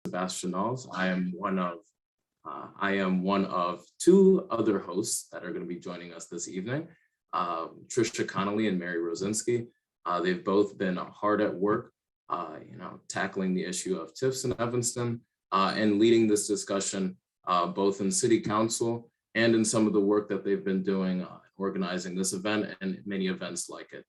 Sebastian. I am one of two other hosts that are going to be joining us this evening, Trisha Connolly and Mary Rosinski. They've both been hard at work, tackling the issue of TIFs in Evanston and leading this discussion both in City Council and in some of the work that they've been doing organizing this event and many events like it.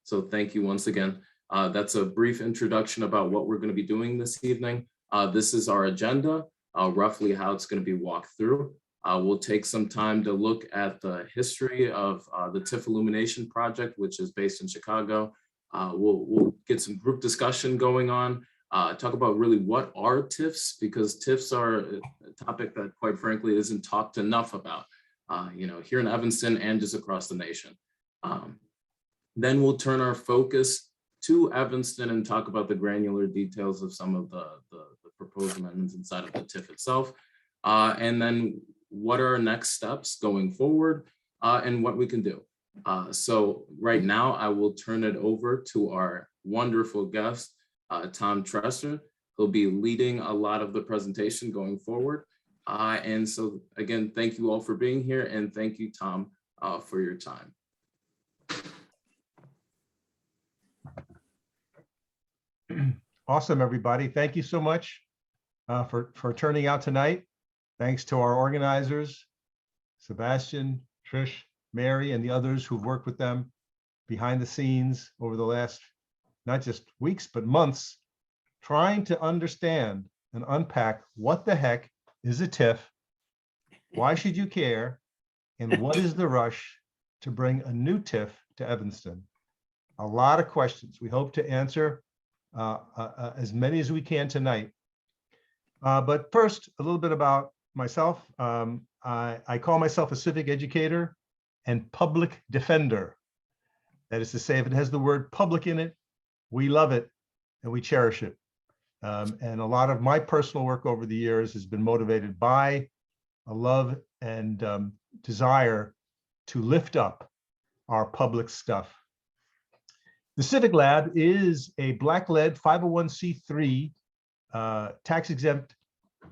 So thank you once again. That's a brief introduction about what we're going to be doing this evening. This is our agenda, roughly how it's going to be walked through. We'll take some time to look at the history of the TIF Illumination project, which is based in Chicago. We'll get some group discussion going on, talk about really what are TIFs, because TIFs are a topic that quite frankly isn't talked enough about, here in Evanston and just across the nation. Then we'll turn our focus to Evanston and talk about the granular details of some of the proposed amendments inside of the TIF itself. And then what are our next steps going forward and what we can do. So right now I will turn it over to our wonderful guest, Tom Tresser. He'll be leading a lot of the presentation going forward. And so again, thank you all for being here, and thank you, Tom, for your time. Awesome, everybody. Thank you so much for turning out tonight. Thanks to our organizers, Sebastian, Trish, Mary, and the others who've worked with them behind the scenes over the last, not just weeks, but months, trying to understand and unpack what the heck is a TIF, why should you care, and what is the rush to bring a new TIF to Evanston? A lot of questions. We hope to answer as many as we can tonight. But first, a little bit about myself. I call myself a civic educator and public defender. That is to say, if it has the word public in it, we love it and we cherish it. And a lot of my personal work over the years has been motivated by a love and desire to lift up our public stuff. The Civic Lab is a Black-led 501c3 tax-exempt,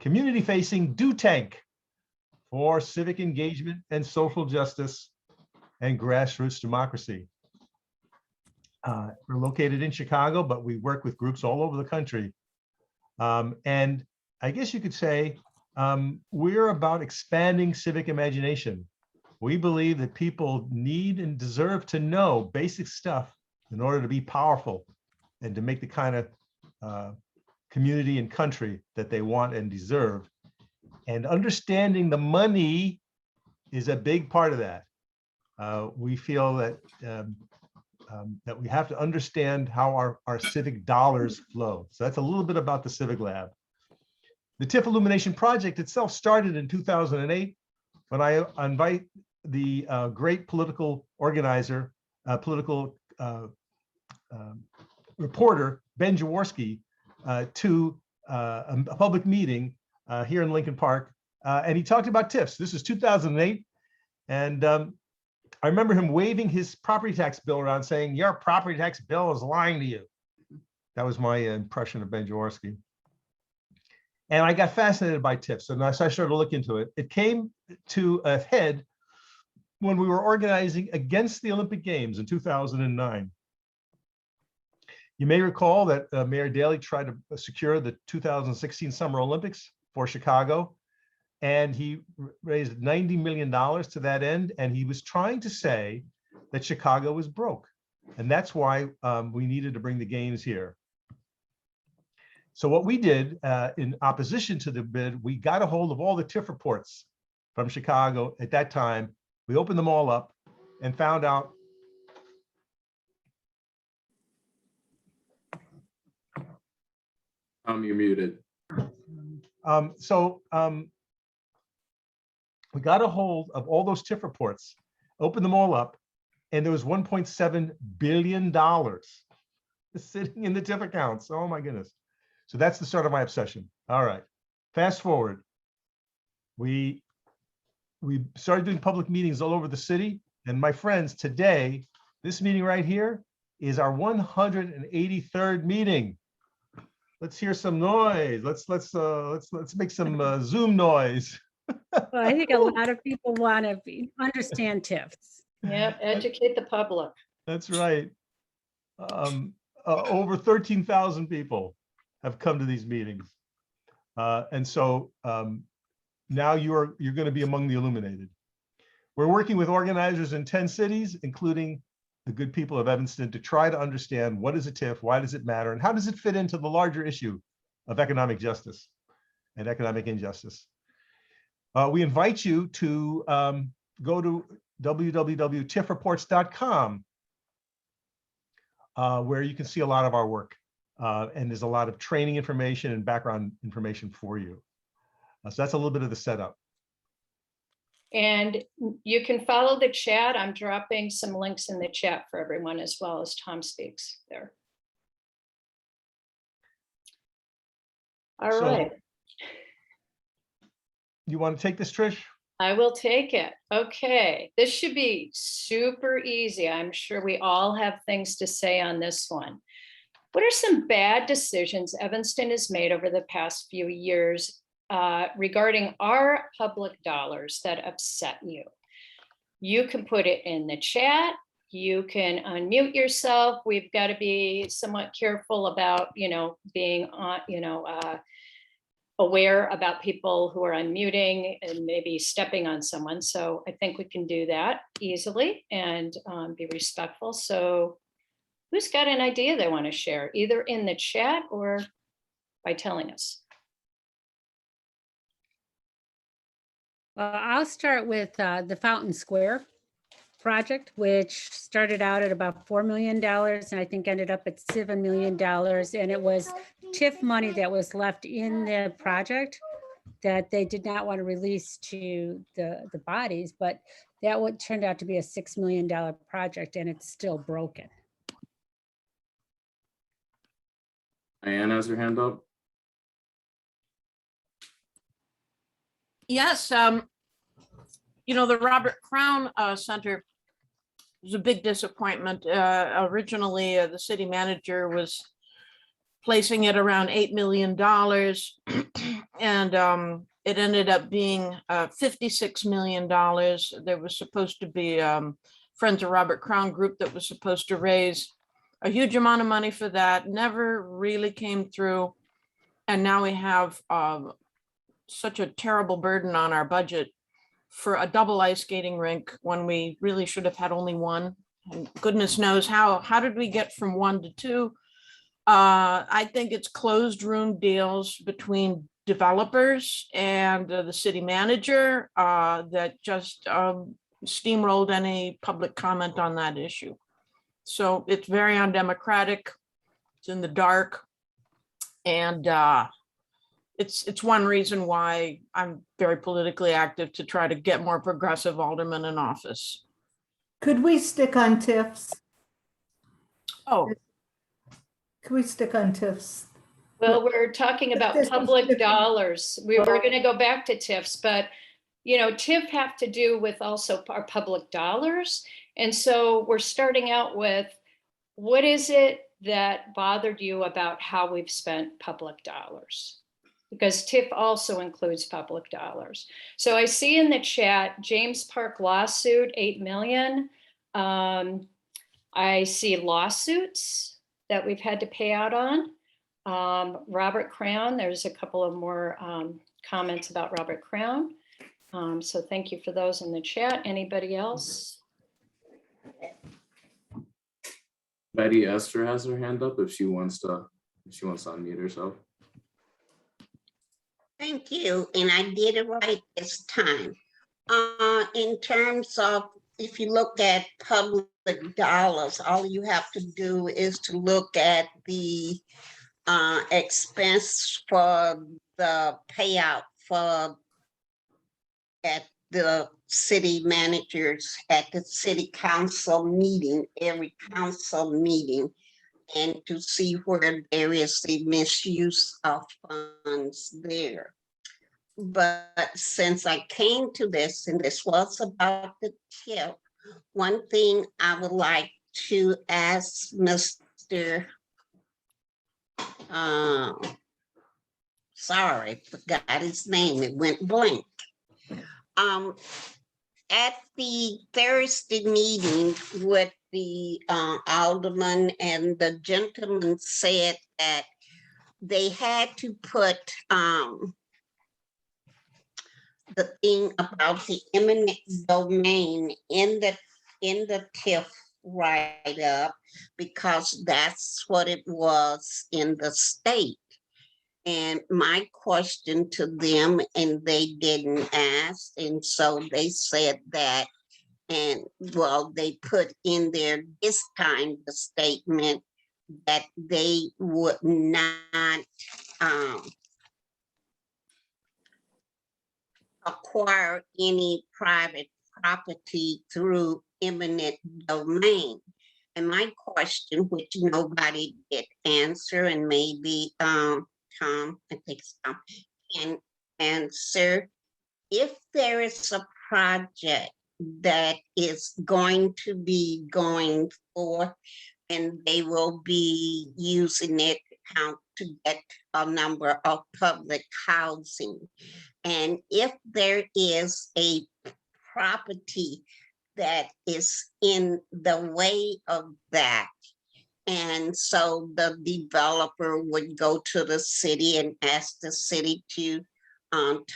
community-facing do tank for civic engagement and social justice and grassroots democracy. We're located in Chicago, but we work with groups all over the country. And I guess you could say we're about expanding civic imagination. We believe that people need and deserve to know basic stuff in order to be powerful and to make the kind of community and country that they want and deserve. And understanding the money is a big part of that. We feel that that we have to understand how our civic dollars flow. So that's a little bit about the Civic Lab. The TIF Illumination project itself started in 2008 when I invite the great political organizer, reporter, Ben Jaworski, to a public meeting here in Lincoln Park. And he talked about TIFs. This is 2008. And I remember him waving his property tax bill around saying, your property tax bill is lying to you. That was my impression of Ben Jaworski. And I got fascinated by TIFs. And so I started to look into it. It came to a head when we were organizing against the Olympic Games in 2009. You may recall that Mayor Daley tried to secure the 2016 Summer Olympics for Chicago, and he raised $90 million to that end. And he was trying to say that Chicago was broke. And that's why we needed to bring the games here. So what we did in opposition to the bid, we got a hold of all the TIF reports from Chicago at that time. We opened them all up and found out You're muted. We got a hold of all those TIF reports, opened them all up, and there was $1.7 billion sitting in the TIF accounts. Oh my goodness. So that's the start of my obsession. All right, fast forward. We started doing public meetings all over the city. And my friends, today, this meeting right here is our 183rd meeting. Let's hear some noise. Let's make some Zoom noise. Well, I think a lot of people want to understand TIFs. Yep, educate the public. That's right. Over 13,000 people have come to these meetings. And so now you're going to be among the illuminated. We're working with organizers in 10 cities, including the good people of Evanston, to try to understand what is a TIF, why does it matter, and how does it fit into the larger issue of economic justice and economic injustice. We invite you to go to www.tifreports.com, where you can see a lot of our work. And there's a lot of training information and background information for you. So that's a little bit of the setup. And you can follow the chat. I'm dropping some links in the chat for everyone as well as Tom speaks there. All right. You want to take this, Trish? I will take it. Okay, this should be super easy. I'm sure we all have things to say on this one. What are some bad decisions Evanston has made over the past few years regarding our public dollars that upset you? You can put it in the chat. You can unmute yourself. We've got to be somewhat careful about, being on, aware about people who are unmuting and maybe stepping on someone. So I think we can do that easily and be respectful. So who's got an idea they want to share, either in the chat or by telling us? Well, I'll start with the Fountain Square project, which started out at about $4 million and I think ended up at $7 million. And it was TIF money that was left in the project that they did not want to release to the bodies, but that would turned out to be a $6 million project and it's still broken. Diane has her hand up. Yes, the Robert Crown Center was a big disappointment. Originally, the city manager was placing it around $8 million, and it ended up being $56 million. There was supposed to be Friends of Robert Crown group that was supposed to raise a huge amount of money for that. Never really came through, and now we have such a terrible burden on our budget for a double ice skating rink when we really should have had only one. And goodness knows how did we get from 1 to 2? I think it's closed room deals between developers and the city manager that just steamrolled any public comment on that issue. So it's very undemocratic. It's in the dark. And it's one reason why I'm very politically active, to try to get more progressive aldermen in office. Could we stick on TIFs? Oh, Could we stick on TIFs? Well, we're talking about This is public different. dollars. We were going to go back to TIFs, but TIF have to do with also our public dollars. And so we're starting out with, what is it that bothered you about how we've spent public dollars? Because TIF also includes public dollars. So I see in the chat, James Park lawsuit, 8 million. I see lawsuits that we've had to pay out on. Robert Crown, there's a couple of more comments about Robert Crown. So thank you for those in the chat. Anybody else? Betty Esther has her hand up if she wants to unmute herself. Thank you, and I did it right this time. In terms of, if you look at public dollars, all you have to do is to look at the expense for the payout at the city managers at the city council meeting, every council meeting, and to see where there is the misuse of funds there. But since I came to this, and this was about the TIF, one thing I would like to ask Mr. uh, sorry, forgot his name. It went blank. At the Thursday meeting with the alderman, and the gentleman said that they had to put the thing about the eminent domain in the TIF write-up, because that's what it was in the state. And my question to them, and they didn't ask, and so they said that, and well, they put in there this time the statement that they would not acquire any private property through eminent domain. And my question, which nobody did answer, and maybe Tom, I think Tom can answer, if there is a project that is going to be going forth and they will be using it to get a number of public housing, and if there is a property that is in the way of that, and so the developer would go to the city and ask the city to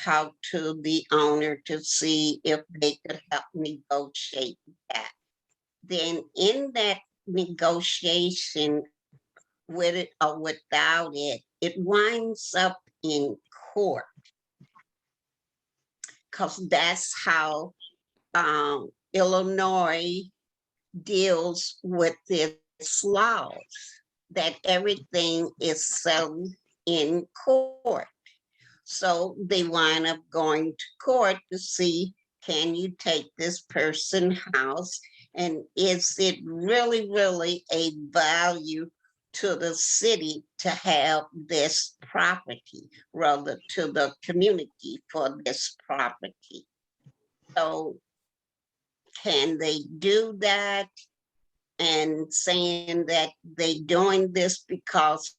talk to the owner to see if they could help negotiate that. Then in that negotiation, with it or without it, it winds up in court. Because that's how Illinois deals with its laws, that everything is settled in court. So they wind up going to court to see, can you take this person's house, and is it really, really a value to the city to have this property, rather to the community for this property. So can they do that? And saying that they doing this because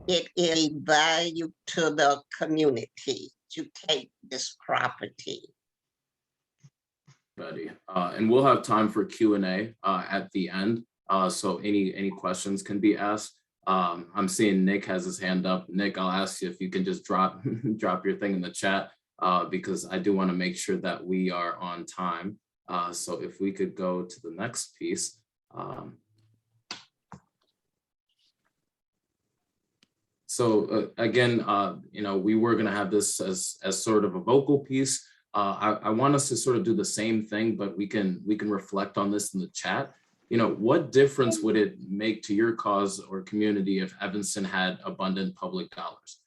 it is a value to the community to take this property. And we'll have time for Q&A at the end. So any questions can be asked. I'm seeing Nick has his hand up. Nick, I'll ask you if you can just drop your thing in the chat, because I do want to make sure that we are on time. So if we could go to the next piece. Again, we were going to have this as sort of a vocal piece. I want us to sort of do the same thing, but we can reflect on this in the chat. What difference would it make to your cause or community if Evanston had abundant public dollars?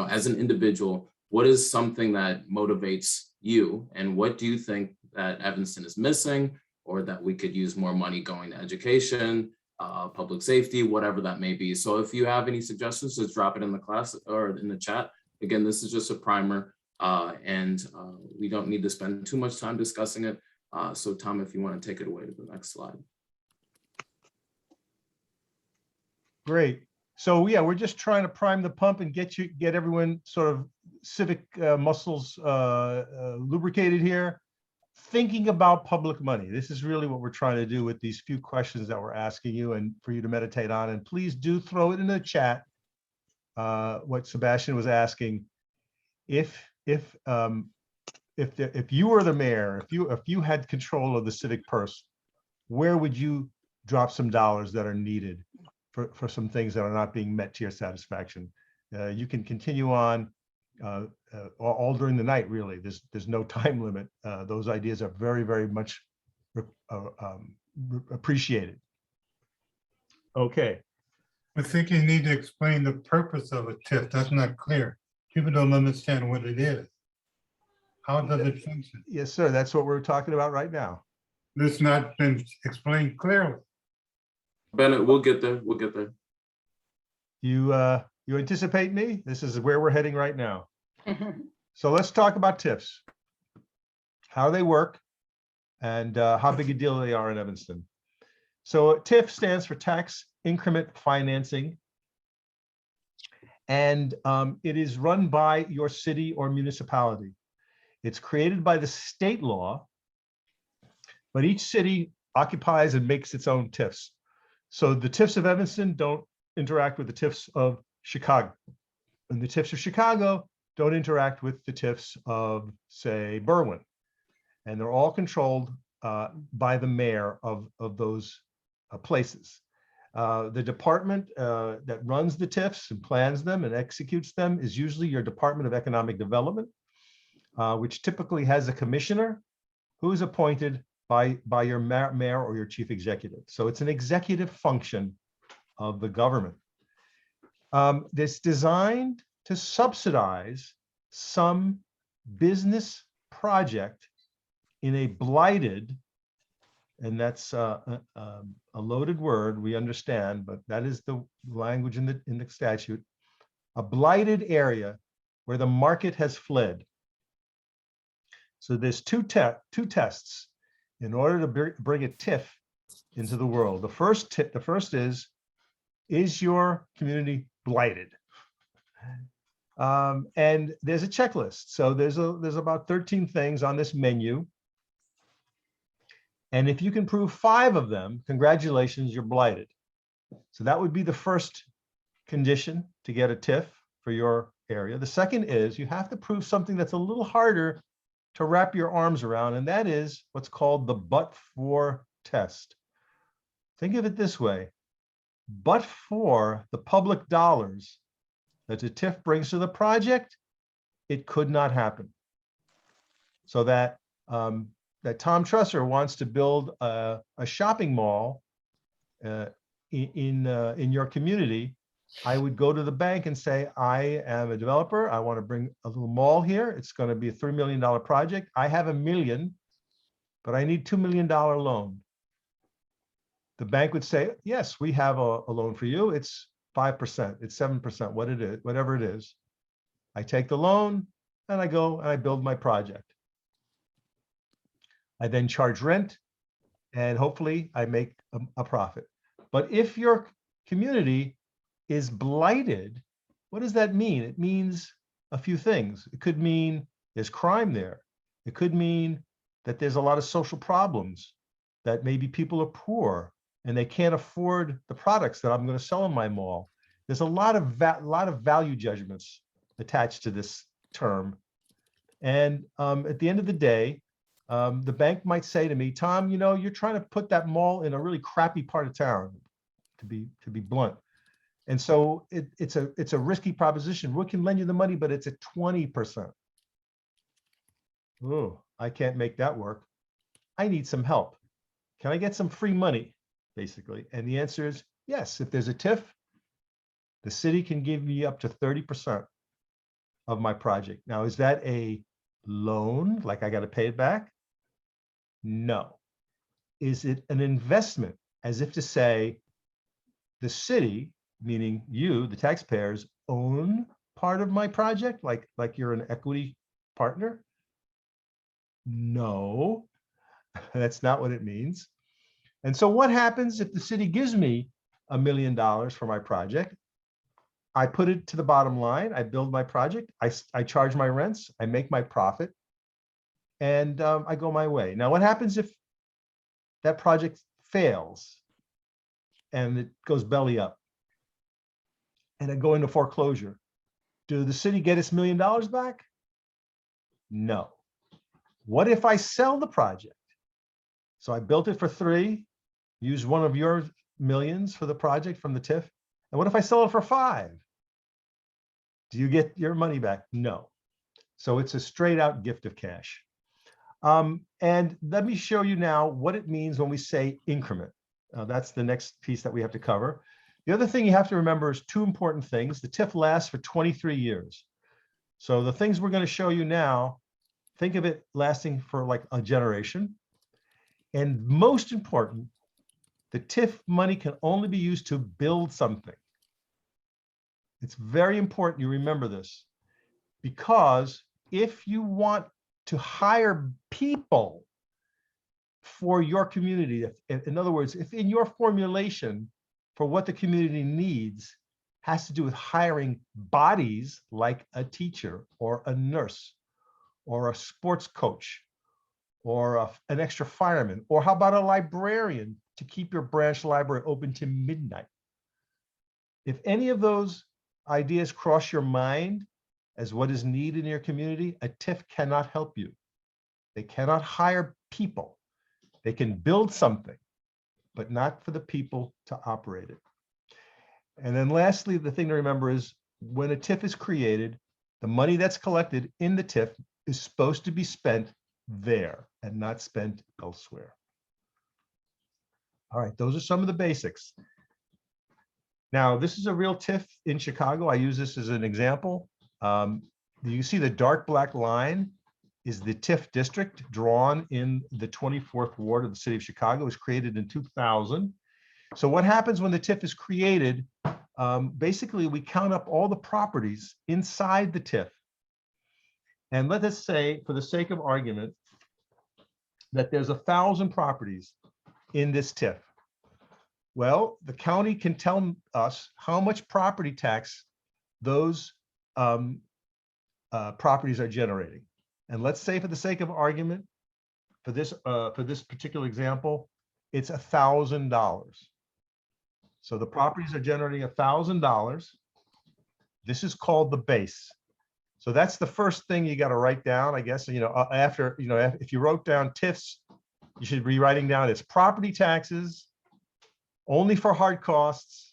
As an individual, what is something that motivates you, and what do you think that Evanston is missing, or that we could use more money going to education, public safety, whatever that may be? So if you have any suggestions, just drop it in the class or in the chat. Again, this is just a primer, and we don't need to spend too much time discussing it. So Tom, if you want to take it away to the next slide. Great. So yeah, we're just trying to prime the pump and get everyone sort of civic muscles lubricated here, thinking about public money. This is really what we're trying to do with these few questions that we're asking you, and for you to meditate on. And please do throw it in the chat, what Sebastian was asking. If you were the mayor, if you had control of the civic purse, where would you drop some dollars that are needed for some things that are not being met to your satisfaction? You can continue on all during the night, really. There's no time limit. Those ideas are very, very much appreciated. Okay. I think you need to explain the purpose of a TIF. That's not clear. People don't understand what it is. How does it function? Yes, sir. That's what we're talking about right now. It's not been explained clearly. Bennett, we'll get there. We'll get there. You anticipate me? This is where we're heading right now. So let's talk about TIFs, how they work, and how big a deal they are in Evanston. So TIF stands for Tax Increment Financing. And it is run by your city or municipality. It's created by the state law, but each city occupies and makes its own TIFs. So the TIFs of Evanston don't interact with the TIFs of Chicago. And the TIFs of Chicago don't interact with the TIFs of, say, Berwyn. And they're all controlled by the mayor of those places. The department that runs the TIFs and plans them and executes them is usually your Department of Economic Development, which typically has a commissioner who is appointed by your mayor or your chief executive. So it's an executive function of the government. It's designed to subsidize some business project in a blighted, and that's a loaded word, we understand, but that is the language in the statute, a blighted area where the market has fled. So there's two tests in order to bring a TIF into the world. The first is your community blighted? And there's a checklist. So there's about 13 things on this menu. And if you can prove 5 of them, congratulations, you're blighted. So that would be the first condition to get a TIF for your area. The second is you have to prove something that's a little harder to wrap your arms around, and that is what's called the but-for test. Think of it this way. But for the public dollars that the TIF brings to the project, it could not happen. So that that Tom Trusser wants to build a shopping mall in your community, I would go to the bank and say, I am a developer. I want to bring a little mall here. It's going to be a $3 million project. I have $1 million, but I need $2 million loan. The bank would say, yes, we have a loan for you. It's 5%, it's 7%, whatever it is. I take the loan and I go and I build my project. I then charge rent and hopefully I make a profit. But if your community is blighted, what does that mean? It means a few things. It could mean there's crime there. It could mean that there's a lot of social problems, that maybe people are poor and they can't afford the products that I'm going to sell in my mall. There's a lot of value judgments attached to this term. And at the end of the day, the bank might say to me, Tom, you know, you're trying to put that mall in a really crappy part of town, to be blunt. And so it's a risky proposition. We can lend you the money, but it's at 20%. Oh, I can't make that work. I need some help. Can I get some free money, basically? And the answer is yes. If there's a TIF, the city can give me up to 30% of my project. Now, is that a loan, like I got to pay it back? No. Is it an investment, as if to say the city, meaning you, the taxpayers, own part of my project, like you're an equity partner? No, that's not what it means. And so what happens if the city gives me $1 million for my project? I put it to the bottom line. I build my project. I charge my rents. I make my profit. And I go my way. Now, what happens if that project fails and it goes belly up and I go into foreclosure? Do the city get its $1 million back? No. What if I sell the project? So I built it for 3, use one of your millions for the project from the TIF. And what if I sell it for 5? Do you get your money back? No. So it's a straight out gift of cash. And let me show you now what it means when we say increment. That's the next piece that we have to cover. The other thing you have to remember is 2 important things. The TIF lasts for 23 years. So the things we're going to show you now, think of it lasting for like a generation. And most important, the TIF money can only be used to build something. It's very important you remember this, because if you want to hire people for your community, in other words, if in your formulation for what the community needs has to do with hiring bodies like a teacher or a nurse or a sports coach or an extra fireman, or how about a librarian to keep your branch library open to midnight? If any of those ideas cross your mind as what is needed in your community, a TIF cannot help you. They cannot hire people. They can build something, but not for the people to operate it. And then lastly, the thing to remember is when a TIF is created, the money that's collected in the TIF is supposed to be spent there and not spent elsewhere. All right, those are some of the basics. Now, this is a real TIF in Chicago. I use this as an example. You see the dark black line is the TIF District drawn in the 24th Ward of the city of Chicago. It was created in 2000. So what happens when the TIF is created? Basically, we count up all the properties inside the TIF. And let us say, for the sake of argument, that there's 1,000 properties in this TIF. Well, the county can tell us how much property tax those properties are generating. And let's say, for the sake of argument, for this particular example, it's $1,000. So the properties are generating $1,000. This is called the base. So that's the first thing you got to write down, I guess. After, if you wrote down TIFs, you should be writing down its property taxes, only for hard costs,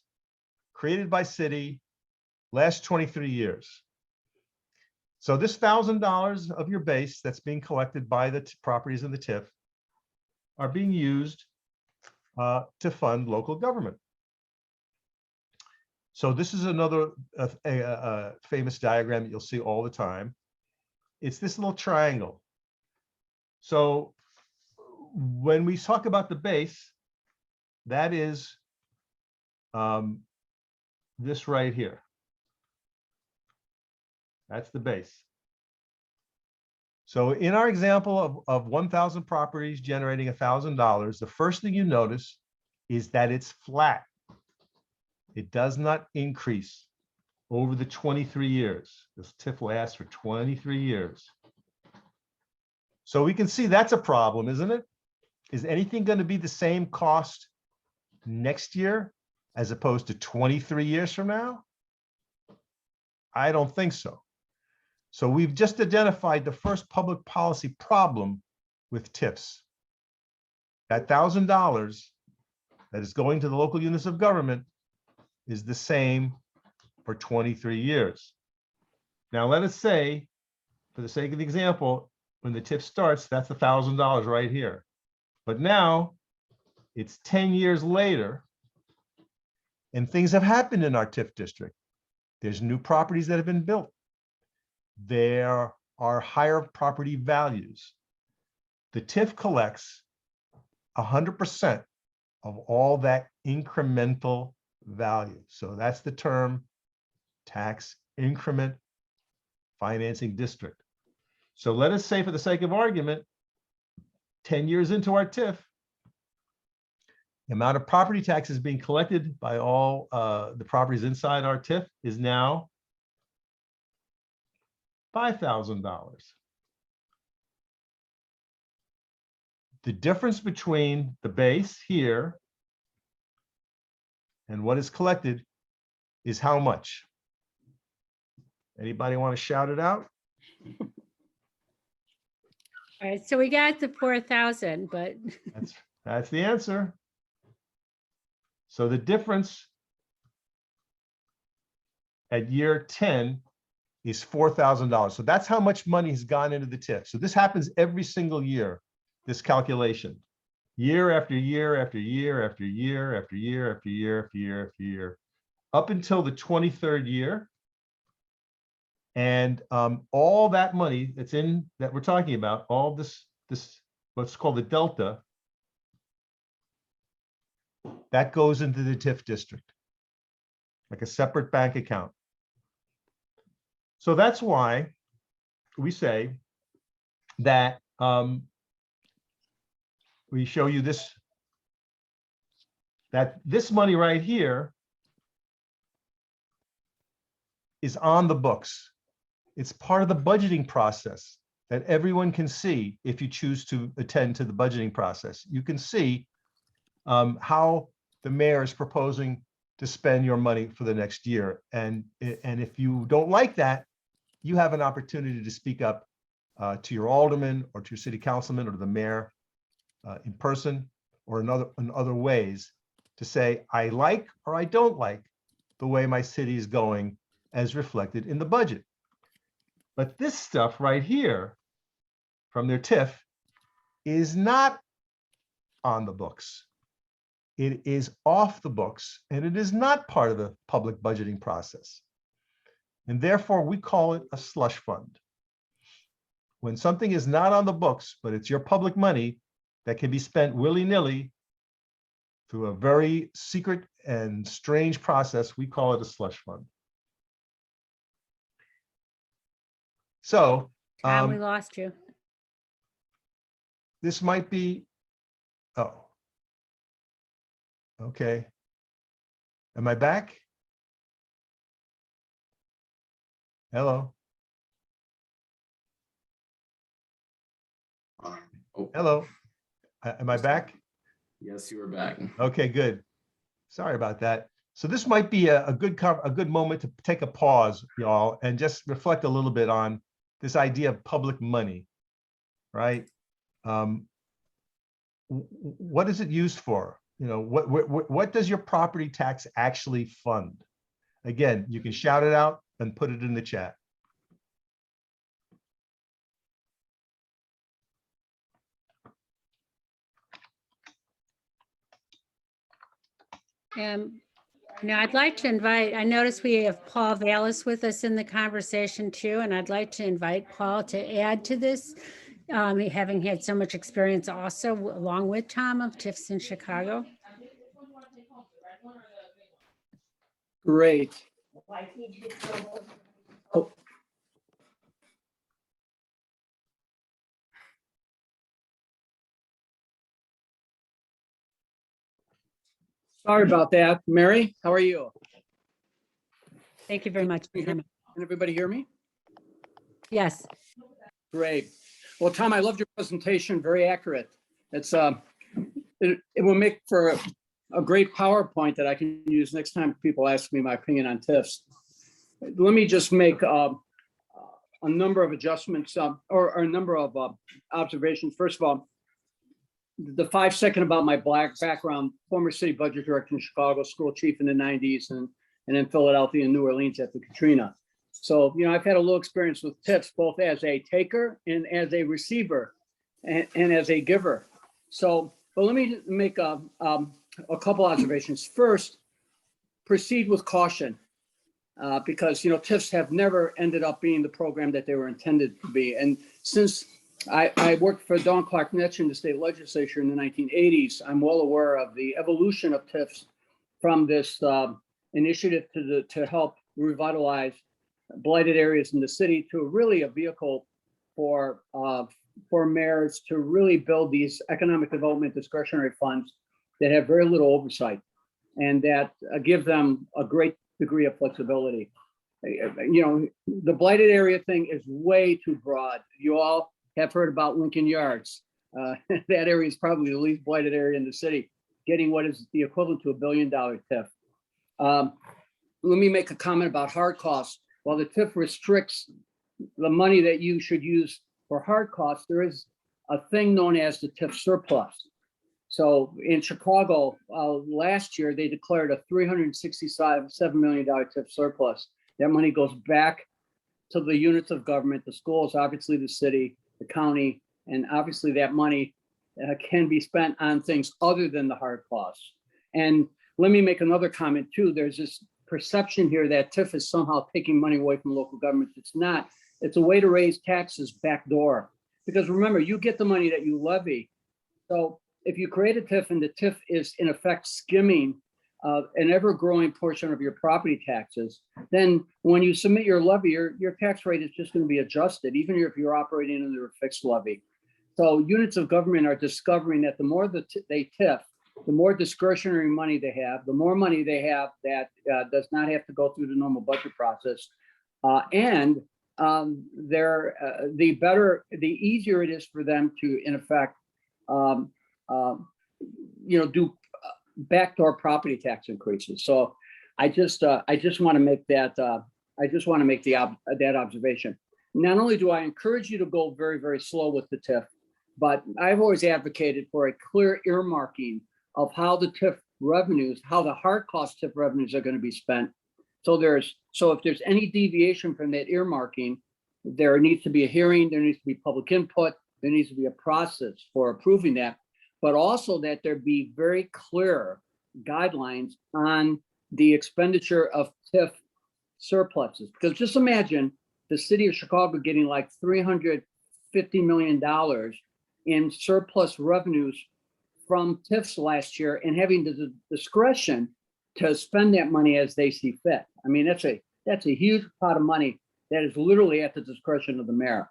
created by city, last 23 years. So this $1,000 of your base that's being collected by the properties in the TIF are being used to fund local government. So this is another famous diagram that you'll see all the time. It's this little triangle. So when we talk about the base, that is this right here. That's the base. So in our example of 1,000 properties generating $1,000, the first thing you notice is that it's flat. It does not increase over the 23 years. This TIF lasts for 23 years. So we can see that's a problem, isn't it? Is anything going to be the same cost next year as opposed to 23 years from now? I don't think so. So we've just identified the first public policy problem with TIFs. That $1,000 that is going to the local units of government is the same for 23 years. Now, let us say, for the sake of the example, when the TIF starts, that's $1,000 right here. But now it's 10 years later, and things have happened in our TIF district. There's new properties that have been built. There are higher property values. The TIF collects 100% of all that incremental value. So that's the term tax increment financing district. So let us say, for the sake of argument, 10 years into our TIF, the amount of property taxes being collected by all the properties inside our TIF is now $5,000. The difference between the base here and what is collected is how much? Anybody want to shout it out? All right, so we got the 4,000, but That's the answer. So the difference at year 10 is $4,000. So that's how much money has gone into the TIF. So this happens every single year, this calculation. Year after year after year after year after year after year after year after year, up until the 23rd year. And all that money that's in that we're talking about, all this what's called the delta, that goes into the TIF district, like a separate bank account. So that's why we say that we show you this, that this money right here is on the books. It's part of the budgeting process that everyone can see if you choose to attend to the budgeting process. You can see how the mayor is proposing to spend your money for the next year. And if you don't like that, you have an opportunity to speak up to your alderman or to your city councilman or to the mayor in person or in other ways to say, I like or I don't like the way my city is going as reflected in the budget. But this stuff right here from their TIF is not on the books. It is off the books and it is not part of the public budgeting process. And therefore we call it a slush fund. When something is not on the books, but it's your public money that can be spent willy-nilly through a very secret and strange process, we call it a slush fund. So Tom, we lost you. this might be, oh, okay. Am I back? Hello, Oh, hello. Am I back? yes, you are back. Okay, good. Sorry about that. So this might be a good moment to take a pause, y'all, and just reflect a little bit on this idea of public money, right? What is it used for? You know, what does your property tax actually fund? Again, you can shout it out and put it in the chat. Now I'd like to invite, I notice we have Paul Vallis with us in the conversation too, and I'd like to invite Paul to add to this, having had so much experience also along with Tom of TIFs in Chicago. Great. Oh. Sorry about that. Mary, how are you? Thank you very much. Can everybody hear me? Yes. Great. Well, Tom, I loved your presentation. Very accurate. It's it will make for a great PowerPoint that I can use next time people ask me my opinion on TIFs. Let me just make a number of adjustments or a number of observations. First of all, the 5 second about my Black background, former city budget director in Chicago, school chief in the 90s, and in Philadelphia and New Orleans after Katrina. So, you know, I've had a little experience with TIFs, both as a taker and as a receiver and as a giver. So, but let me make a couple observations. First, proceed with caution because, you know, TIFs have never ended up being the program that they were intended to be. And since I worked for Don Clark Netch in the state legislature in the 1980s, I'm well aware of the evolution of TIFs from this initiative to help revitalize blighted areas in the city to really a vehicle for mayors to really build these economic development discretionary funds that have very little oversight and that give them a great degree of flexibility. You know, the blighted area thing is way too broad. You all have heard about Lincoln Yards. That area is probably the least blighted area in the city, getting what is the equivalent to $1 billion TIF. Let me make a comment about hard costs. While the TIF restricts the money that you should use for hard costs, there is a thing known as the TIF surplus. So in Chicago, last year, they declared a $367 million TIF surplus. That money goes back to the units of government, the schools, obviously the city, the county, and obviously that money can be spent on things other than the hard costs. And let me make another comment too. There's this perception here that TIF is somehow taking money away from local governments. It's not. It's a way to raise taxes backdoor. Because remember, you get the money that you levy. So if you create a TIF and the TIF is in effect skimming an ever-growing portion of your property taxes, then when you submit your levy, your tax rate is just going to be adjusted, even if you're operating under a fixed levy. So units of government are discovering that the more they TIF, the more discretionary money they have, the more money they have that does not have to go through the normal budget process, And the easier it is for them to, in effect, do backdoor property tax increases. So I just want to make that that observation. Not only do I encourage you to go very, very slow with the TIF, but I've always advocated for a clear earmarking of how the TIF revenues, how the hard cost TIF revenues are going to be spent. So if there's any deviation from that earmarking, there needs to be a hearing, there needs to be public input, there needs to be a process for approving that, but also that there be very clear guidelines on the expenditure of TIF surpluses. Because just imagine the city of Chicago getting like $350 million in surplus revenues from TIFs last year and having the discretion to spend that money as they see fit. I mean, that's a huge pot of money that is literally at the discretion of the mayor.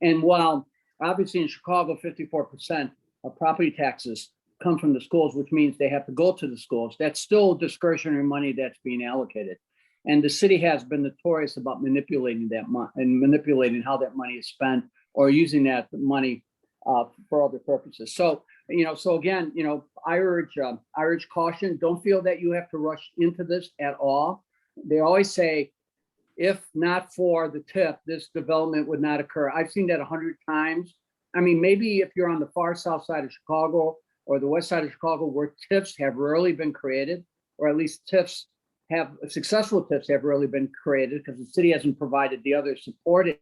And while obviously in Chicago, 54% of property taxes come from the schools, which means they have to go to the schools, that's still discretionary money that's being allocated. And the city has been notorious about manipulating that money and manipulating how that money is spent or using that money for other purposes. So, again, I urge caution. Don't feel that you have to rush into this at all. They always say, if not for the TIF, this development would not occur. I've seen that 100 times. I mean, maybe if you're on the far south side of Chicago or the west side of Chicago, where TIFs have rarely been created, or at least successful TIFs have rarely been created because the city hasn't provided the other supported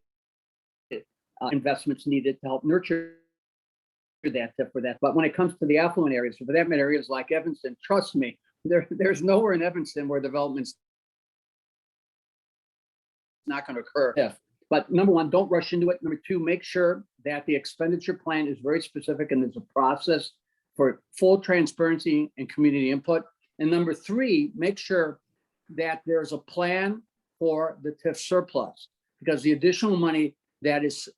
investments needed to help nurture that TIF for that. But when it comes to the affluent areas, for that matter, areas like Evanston, trust me, there's nowhere in Evanston where development's not going to occur. But number one, don't rush into it. Number two, make sure that the expenditure plan is very specific and there's a process for full transparency and community input. And number three, make sure that there's a plan for the TIF surplus, because the additional money that is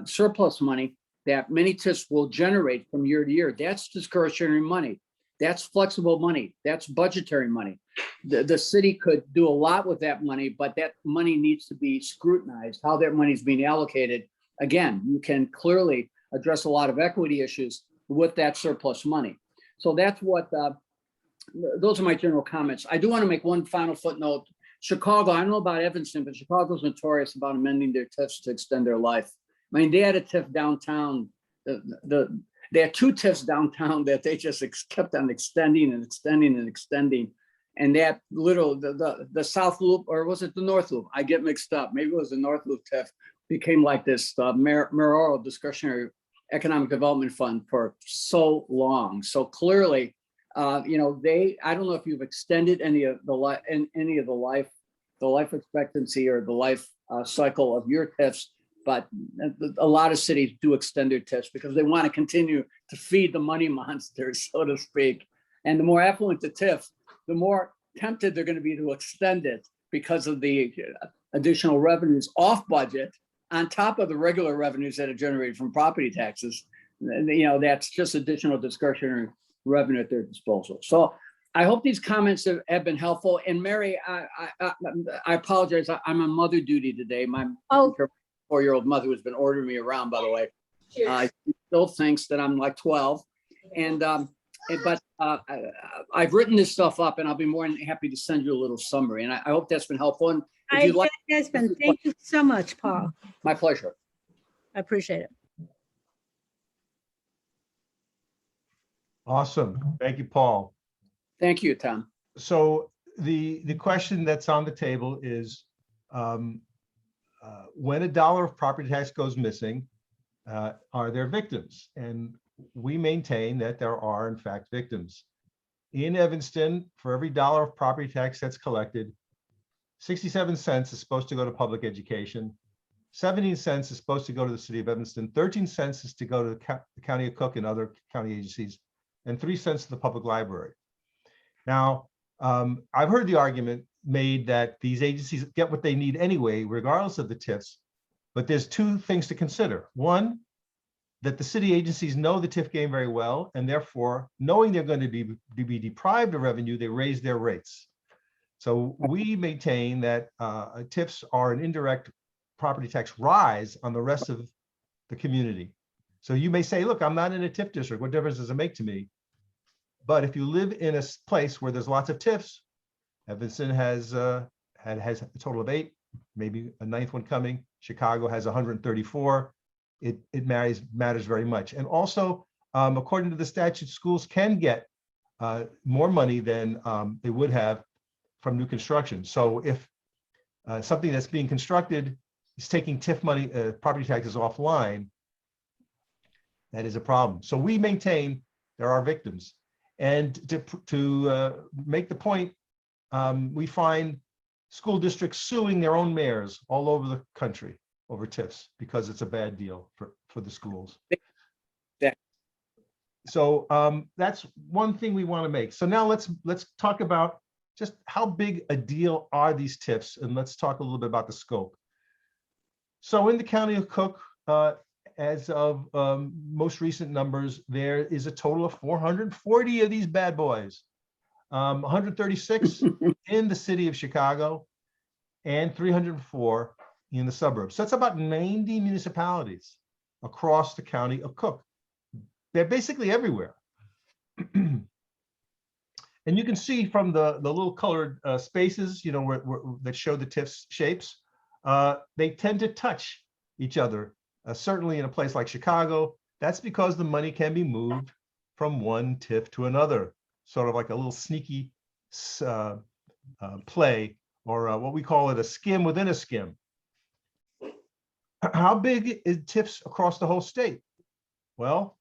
surplus money that many TIFs will generate from year to year, that's discretionary money. That's flexible money. That's budgetary money. The city could do a lot with that money, but that money needs to be scrutinized, how that money is being allocated. Again, you can clearly address a lot of equity issues with that surplus money. So that's what, those are my general comments. I do want to make one final footnote. Chicago, I don't know about Evanston, but Chicago's notorious about amending their TIFs to extend their life. I mean, they had a TIF downtown, they had two TIFs downtown that they just kept on extending and extending and extending. And that the South Loop, or was it the North Loop? I get mixed up. Maybe it was the North Loop TIF, became like this mayoral discretionary economic development fund for so long. So clearly, I don't know if you've extended any of the life expectancy or the life cycle of your TIFs, but a lot of cities do extend their TIFs because they want to continue to feed the money monsters, so to speak. And the more affluent the TIF, the more tempted they're going to be to extend it because of the additional revenues off budget on top of the regular revenues that are generated from property taxes. That's just additional discretionary revenue at their disposal. So I hope these comments have been helpful. And Mary, I apologize. I'm on mother duty today. My 4-year-old mother has been ordering me around, by the way. She still thinks that I'm like 12. But I've written this stuff up and I'll be more than happy to send you a little summary. And I hope that's been helpful. And if you'd like, thank you so much, Paul. My pleasure. I appreciate it. Awesome. Thank you, Paul. Thank you, Tom. So the question that's on the table is, when $1 of property tax goes missing, are there victims? And we maintain that there are, in fact, victims. In Evanston, for every $1 of property tax that's collected, 67 cents is supposed to go to public education, 17 cents is supposed to go to the city of Evanston, 13 cents is to go to the county of Cook and other county agencies, and 3 cents to the public library. Now, I've heard the argument made that these agencies get what they need anyway, regardless of the TIFs, but there's two things to consider. One, that the city agencies know the TIF game very well, and therefore, knowing they're going to be deprived of revenue, they raise their rates. So we maintain that TIFs are an indirect property tax rise on the rest of the community. So you may say, look, I'm not in a TIF district. What difference does it make to me? But if you live in a place where there's lots of TIFs, Evanston has a total of 8, maybe a 9th one coming. Chicago has 134. It matters very much. And also, according to the statute, schools can get more money than they would have from new construction. So if something that's being constructed is taking TIF money, property taxes offline, that is a problem. So we maintain there are victims. And to make the point, we find school districts suing their own mayors all over the country over TIFs because it's a bad deal for the schools. So that's one thing we want to make. So now let's talk about just how big a deal are these TIFs, and let's talk a little bit about the scope. So in the county of Cook, as of most recent numbers, there is a total of 440 of these bad boys, 136 in the city of Chicago, and 304 in the suburbs. So that's about 90 municipalities across the county of Cook. They're basically everywhere. And you can see from the little colored spaces, you know, that show the TIF shapes, they tend to touch each other. Certainly in a place like Chicago, that's because the money can be moved from one TIF to another, sort of like a little sneaky play, or what we call it, a skim within a skim. How big is TIFs across the whole state? Well,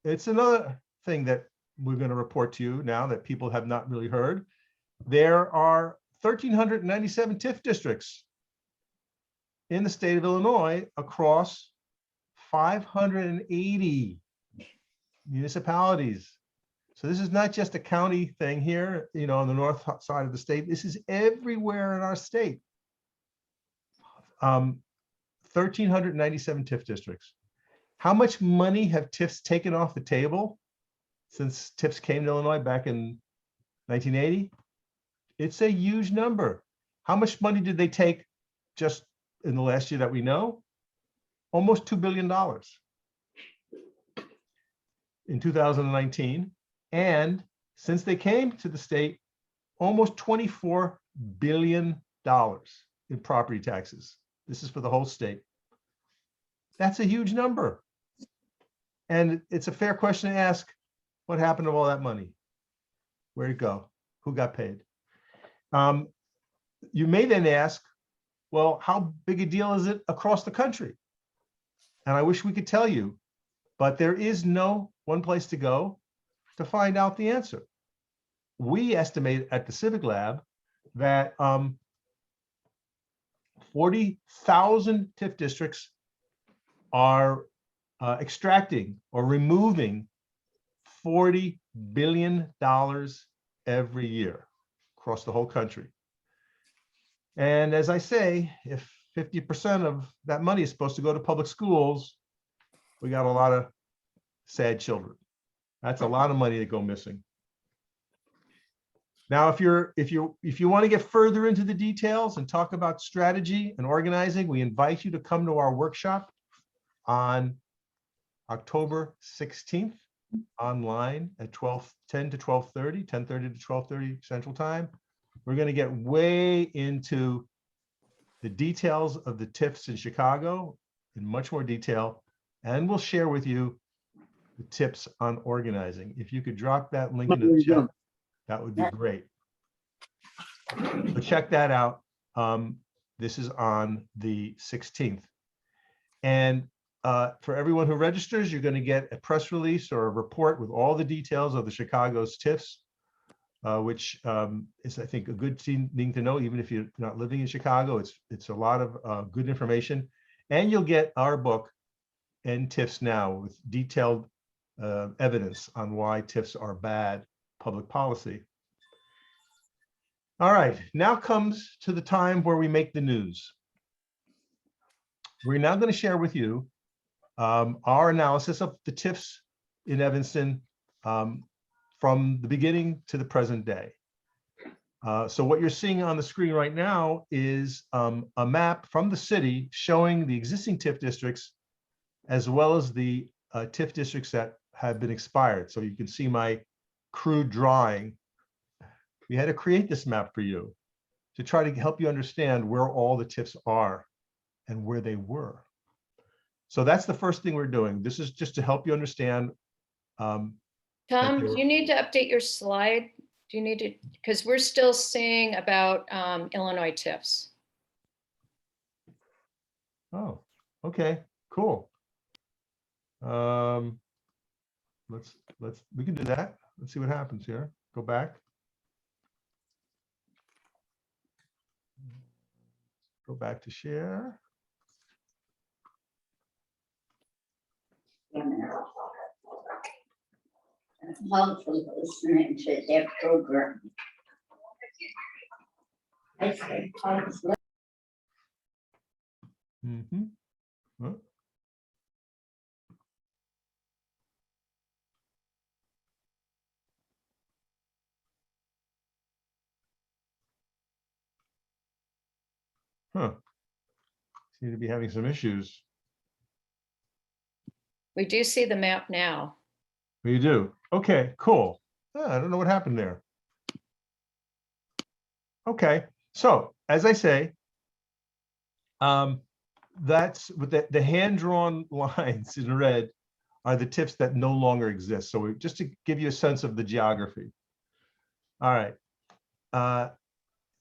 it's another thing that we're going to report to you now that people have not really heard. There are 1,397 TIF districts in the state of Illinois across 580 municipalities. So this is not just a county thing here, you know, on the north side of the state. This is everywhere in our state. 1,397 TIF districts. How much money have TIFs taken off the table since TIFs came to Illinois back in 1980? It's a huge number. How much money did they take just in the last year that we know? Almost $2 billion in 2019. And since they came to the state, almost $24 billion in property taxes. This is for the whole state. That's a huge number. And it's a fair question to ask, what happened to all that money? Where'd it go? Who got paid? You may then ask, well, how big a deal is it across the country? And I wish we could tell you, but there is no one place to go to find out the answer. We estimate at the Civic Lab that 40,000 TIF districts are extracting or removing $40 billion every year across the whole country. And as I say, if 50% of that money is supposed to go to public schools, we got a lot of sad children. That's a lot of money that go missing. Now, if you want to get further into the details and talk about strategy and organizing, we invite you to come to our workshop on October 16th online at 10 to 12:30, 10:30 to 12:30 Central Time. We're going to get way into the details of the TIFs in Chicago in much more detail, and we'll share with you the tips on organizing. If you could drop that link into the chat, that would be great. So check that out. This is on the 16th. And for everyone who registers, you're going to get a press release or a report with all the details of the Chicago's TIFs, which is, I think, a good thing to know, even if you're not living in Chicago. It's a lot of good information. And you'll get our book, End TIFs Now, with detailed evidence on why TIFs are bad public policy. All right, now comes to the time where we make the news. We're now going to share with you our analysis of the TIFs in Evanston from the beginning to the present day. So what you're seeing on the screen right now is a map from the city showing the existing TIF districts as well as the TIF districts that have been expired. So you can see my crude drawing. We had to create this map for you to try to help you understand where all the TIFs are and where they were. So that's the first thing we're doing. This is just to help you understand. Tom, do you need to update your slide? Do you need to, because we're still seeing about Illinois TIFs. Oh, okay, cool. We can do that. Let's see what happens here. Go back. Go back to share. Hopefully listening to their program. Mm-hmm. Huh? Huh. Seem to be having some issues. We do see the map now. You do? Okay, cool. I don't know what happened there. Okay, so as I say, that's with the hand-drawn lines in red are the TIFs that no longer exist. So just to give you a sense of the geography. All right.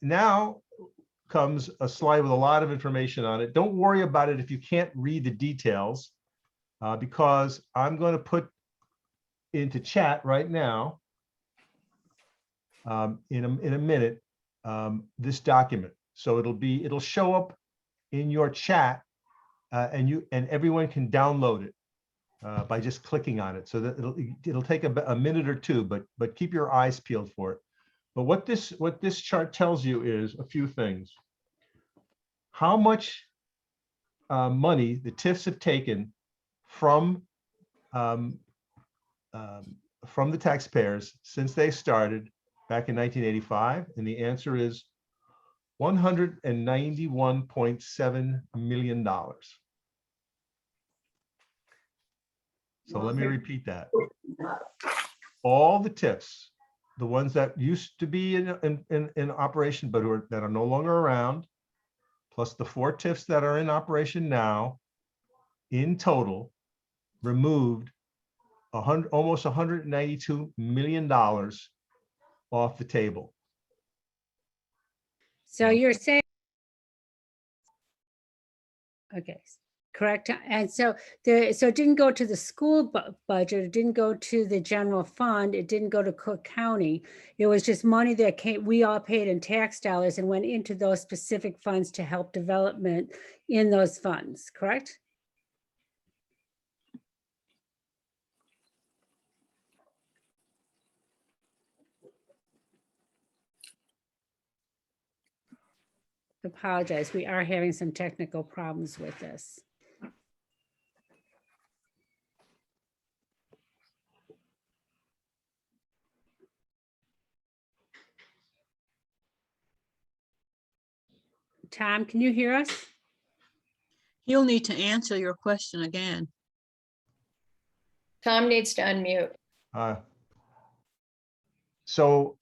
Now comes a slide with a lot of information on it. Don't worry about it if you can't read the details, because I'm going to put into chat right now, in a minute, this document. So it'll show up in your chat, and everyone can download it by just clicking on it. So that it'll take a minute or two, but keep your eyes peeled for it. But what this chart tells you is a few things. How much money the TIFs have taken from the taxpayers since they started back in 1985, and the answer is $191.7 million. So let me repeat that. All the TIFs, the ones that used to be in operation but that are no longer around, plus the 4 TIFs that are in operation now, in total, removed almost $192 million off the table. So you're saying, okay, correct. And so it didn't go to the school budget, it didn't go to the general fund, it didn't go to Cook County. It was just money that we all paid in tax dollars and went into those specific funds to help development in those funds, correct? Apologize, we are having some technical problems with this. Tom, can you hear us? You'll need to answer your question again. Tom needs to unmute. So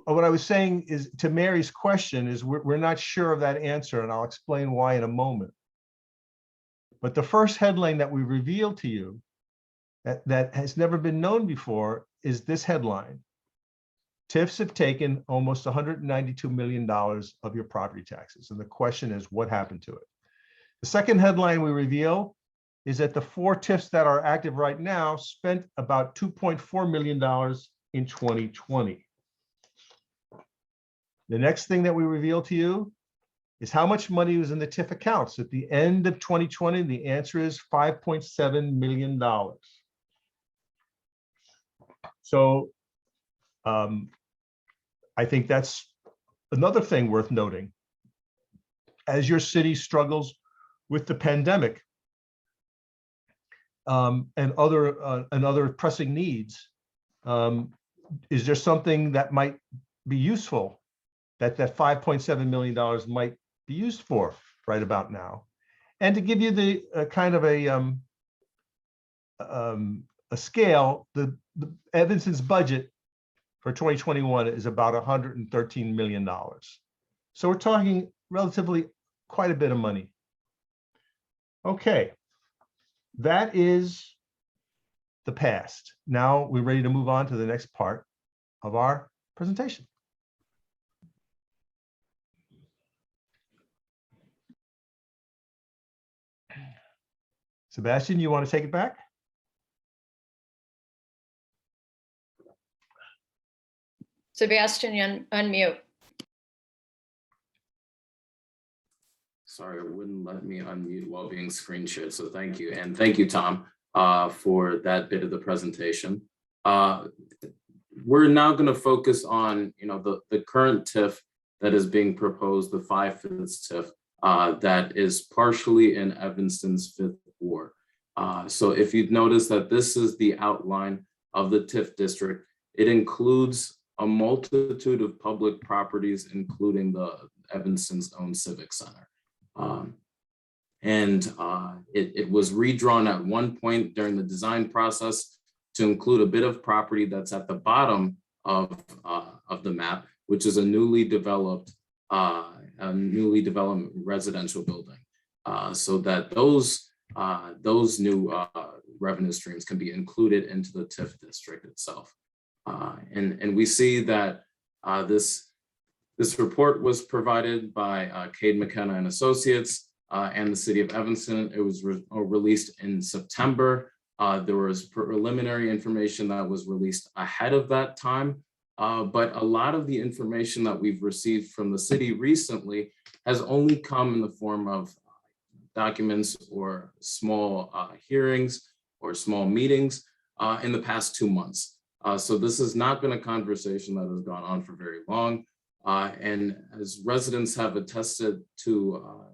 what I was saying is, to Mary's question, is we're not sure of that answer, and I'll explain why in a moment. But the first headline that we revealed to you that has never been known before is this headline: TIFs have taken almost $192 million of your property taxes. And the question is, what happened to it? The second headline we reveal is that the 4 TIFs that are active right now spent about $2.4 million in 2020. The next thing that we reveal to you is how much money was in the TIF accounts at the end of 2020. The answer is $5.7 million. So I think that's another thing worth noting. As your city struggles with the pandemic and other pressing needs, is there something that might be useful that $5.7 million might be used for right about now. And to give you the kind of a scale, the Evanston's budget for 2021 is about $113 million. So we're talking relatively quite a bit of money. Okay, that is the past. Now we're ready to move on to the next part of our presentation. Sebastian, you want to take it back? Sebastian, unmute. Sorry, it wouldn't let me unmute while being screen shared. So thank you. And thank you, Tom, for that bit of the presentation. We're now going to focus on, the current TIF that is being proposed, the 5/5 TIF that is partially in Evanston's 5th Ward. So if you'd notice that this is the outline of the TIF district, it includes a multitude of public properties, including the Evanston's own Civic Center. It was redrawn at one point during the design process to include a bit of property that's at the bottom of the map, which is a newly developed residential building, so that those new revenue streams can be included into the TIF district itself. And we see that this report was provided by Cade McKenna and Associates and the City of Evanston. It was released in September. There was preliminary information that was released ahead of that time, but a lot of the information that we've received from the city recently has only come in the form of documents or small hearings or small meetings in the past 2 months. So this has not been a conversation that has gone on for very long. And as residents have attested to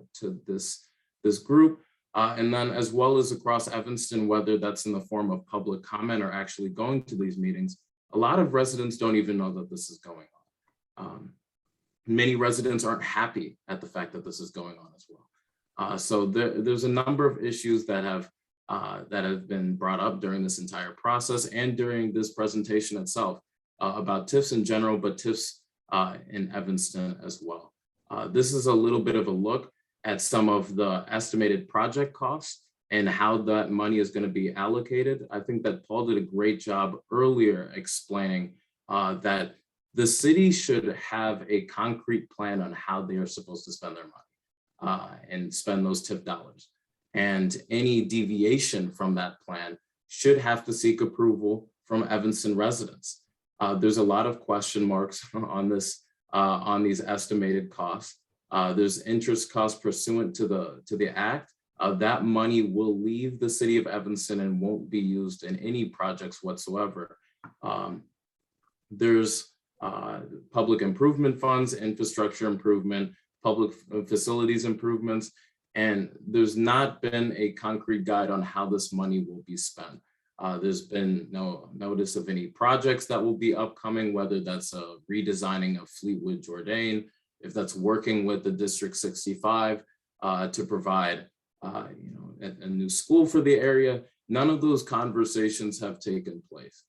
this group, and then as well as across Evanston, whether that's in the form of public comment or actually going to these meetings, a lot of residents don't even know that this is going on. Many residents aren't happy at the fact that this is going on as well. So there's a number of issues that have been brought up during this entire process and during this presentation itself about TIFs in general, but TIFs in Evanston as well. This is a little bit of a look at some of the estimated project costs and how that money is going to be allocated. I think that Paul did a great job earlier explaining that the city should have a concrete plan on how they are supposed to spend their money and spend those TIF dollars. And any deviation from that plan should have to seek approval from Evanston residents. There's a lot of question marks on this, on these estimated costs. There's interest costs pursuant to the act. That money will leave the city of Evanston and won't be used in any projects whatsoever. There's public improvement funds, infrastructure improvement, public facilities improvements, and there's not been a concrete guide on how this money will be spent. There's been no notice of any projects that will be upcoming, whether that's a redesigning of Fleetwood Jourdain, if that's working with the District 65 to provide a new school for the area. None of those conversations have taken place.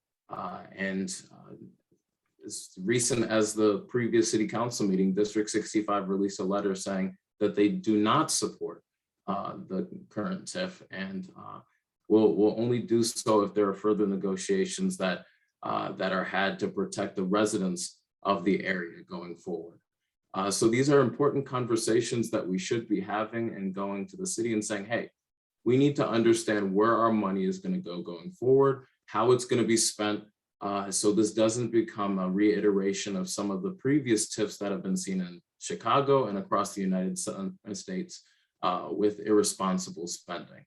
As recent as the previous city council meeting, District 65 released a letter saying that they do not support the current TIF and will only do so if there are further negotiations that are had to protect the residents of the area going forward. So these are important conversations that we should be having and going to the city and saying, hey, we need to understand where our money is going to go going forward, how it's going to be spent, so this doesn't become a reiteration of some of the previous TIFs that have been seen in Chicago and across the United States with irresponsible spending.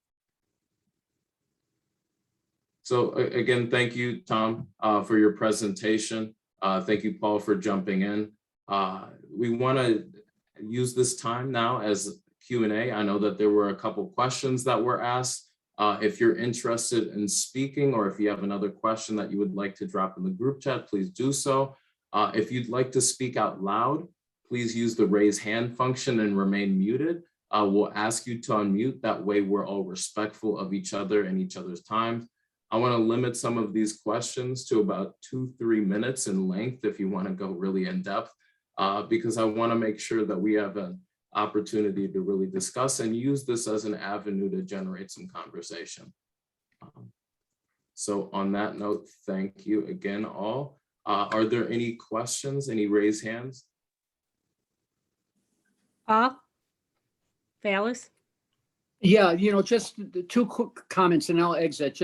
So again, thank you, Tom, for your presentation. Thank you, Paul, for jumping in. We want to use this time now as Q&A. I know that there were a couple questions that were asked. If you're interested in speaking, or if you have another question that you would like to drop in the group chat, please do so. If you'd like to speak out loud, please use the raise hand function and remain muted. We'll ask you to unmute. That way we're all respectful of each other and each other's time. I want to limit some of these questions to about 2-3 minutes in length if you want to go really in depth, because I want to make sure that we have an opportunity to really discuss and use this as an avenue to generate some conversation. So on that note, thank you again all. Are there any questions, any raised hands? Paul? Vallis? Yeah, just the two quick comments and I'll exit.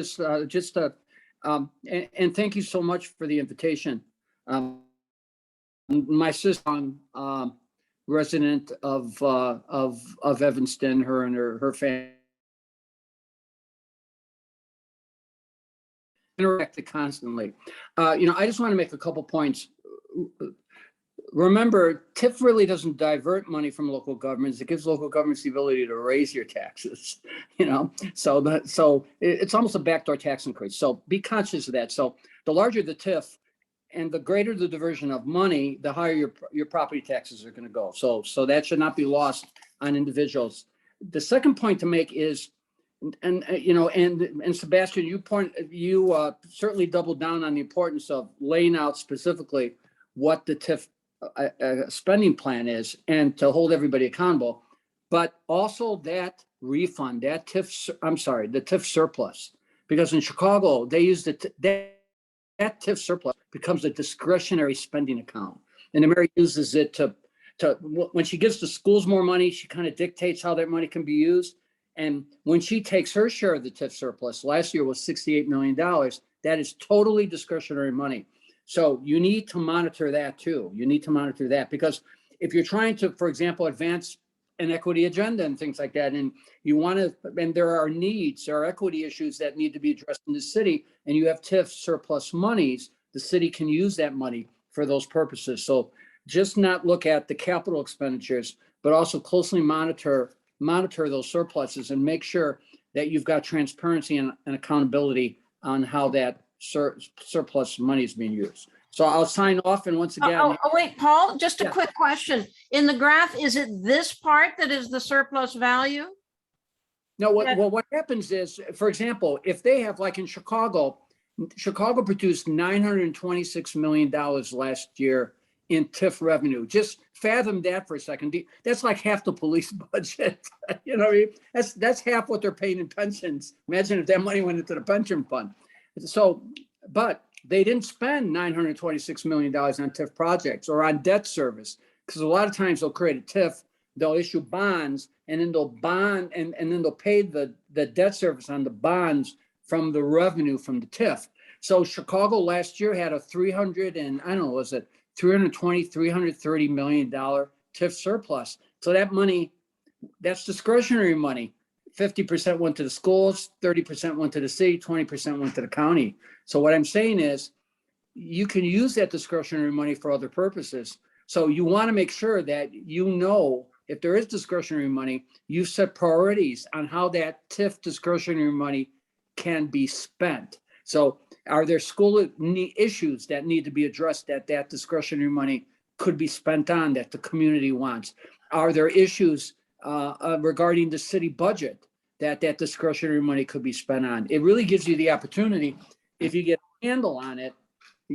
And thank you so much for the invitation. My sister, resident of Evanston, her and her family interacted constantly. I just want to make a couple points. Remember, TIF really doesn't divert money from local governments. It gives local governments the ability to raise your taxes, so it's almost a backdoor tax increase. So be conscious of that. So the larger the TIF and the greater the diversion of money, the higher your property taxes are going to go. So that should not be lost on individuals. The second point to make is, and Sebastian, you certainly doubled down on the importance of laying out specifically what the TIF spending plan is and to hold everybody accountable, but also that refund, the TIF surplus, because in Chicago, they use that TIF surplus becomes a discretionary spending account. And the mayor uses it to when she gives the schools more money, she kind of dictates how that money can be used. And when she takes her share of the TIF surplus, last year was $68 million, that is totally discretionary money. So you need to monitor that too. You need to monitor that, because if you're trying to, for example, advance an equity agenda and things like that, and you want to, and there are needs, there are equity issues that need to be addressed in the city, and you have TIF surplus monies, the city can use that money for those purposes. So just not look at the capital expenditures, but also closely monitor those surpluses and make sure that you've got transparency and accountability on how that surplus money is being used. So I'll sign off, and once again. Oh, wait, Paul, just a Yeah. quick question. In the graph, is it this part that is the surplus value? No, what happens is, for example, if they have, like in Chicago produced $926 million last year in TIF revenue. Just fathom that for a second. That's like half the police budget. You know what I mean? That's half what they're paying in pensions. Imagine if that money went into the pension fund. So, but they didn't spend $926 million on TIF projects or on debt service, because a lot of times they'll create a TIF, they'll issue bonds, and then they'll bond, and then they'll pay the debt service on the bonds from the revenue from the TIF. So Chicago last year had a $330 million TIF surplus. So that money, that's discretionary money. 50% went to the schools, 30% went to the city, 20% went to the county. So what I'm saying is, you can use that discretionary money for other purposes. So you want to make sure that if there is discretionary money, you set priorities on how that TIF discretionary money can be spent. So are there school issues that need to be addressed that discretionary money could be spent on, that the community wants? Are there issues regarding the city budget that discretionary money could be spent on? It really gives you the opportunity, if you get a handle on it.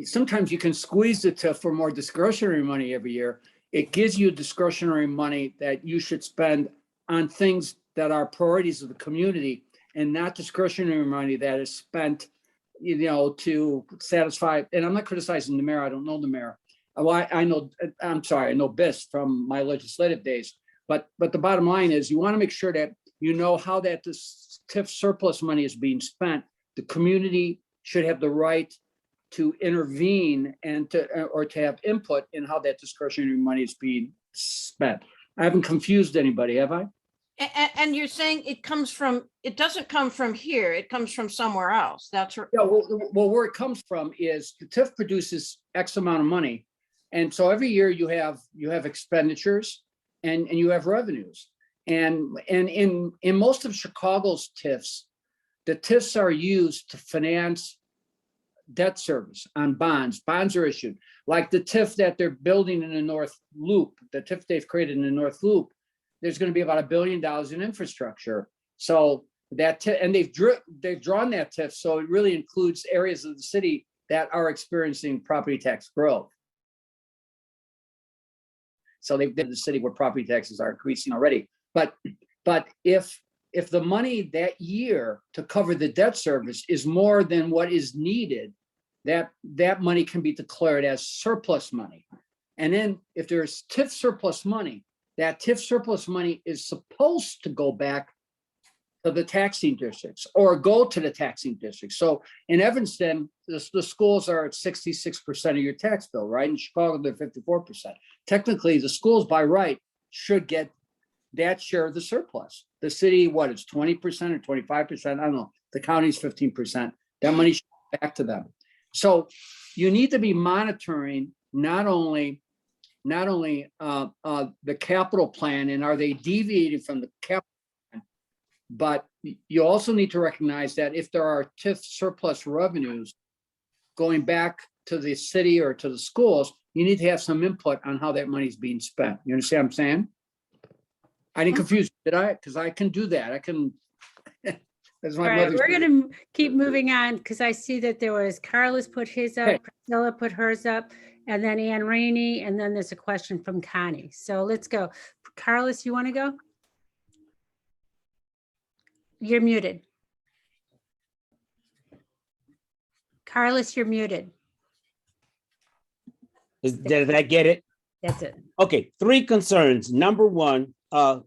Sometimes you can squeeze the TIF for more discretionary money every year. It gives you discretionary money that you should spend on things that are priorities of the community, and not discretionary money that is spent, to satisfy. And I'm not criticizing the mayor. I don't know the mayor. I know BIS from my legislative days. But the bottom line is, you want to make sure that you know how that this TIF surplus money is being spent. The community should have the right to intervene and to have input in how that discretionary money is being spent. I haven't confused anybody, have I? And you're saying it doesn't come from here, it comes from somewhere else. That's right. Yeah, well, where it comes from is the TIF produces X amount of money. And so every year you have expenditures and you have revenues. And in most of Chicago's TIFs, the TIFs are used to finance debt service on bonds. Bonds are issued, like the TIF that they're building in the North Loop, the TIF they've created in the North Loop. There's going to be about $1 billion in infrastructure. So that TIF, and they've drawn that TIF, so it really includes areas of the city that are experiencing property tax growth. So they've been the city where property taxes are increasing already. But if the money that year to cover the debt service is more than what is needed, that money can be declared as surplus money. And then if there's TIF surplus money, that TIF surplus money is supposed to go back to the taxing districts or go to the taxing districts. So in Evanston, the schools are at 66% of your tax bill, right? In Chicago, they're 54%. Technically, the schools by right should get that share of the surplus. The city, what is 20% or 25%? I don't know. The county's 15%. That money should go back to them. So you need to be monitoring not only the capital plan and are they deviating from the capital plan, but you also need to recognize that if there are TIF surplus revenues going back to the city or to the schools, you need to have some input on how that money is being spent. You understand what I'm saying? I didn't confuse you, did I? Because I can do that. I can. That's All my right, mother's. we're gonna keep moving on because I see that there was Carlos put his Okay. up, Priscilla put hers up, and then Ann Rainey, and then there's a question from Connie. So let's go. Carlos, you want to go? You're muted. Carlos, you're muted. Did I get it? That's it. Okay, 3 concerns. Number 1,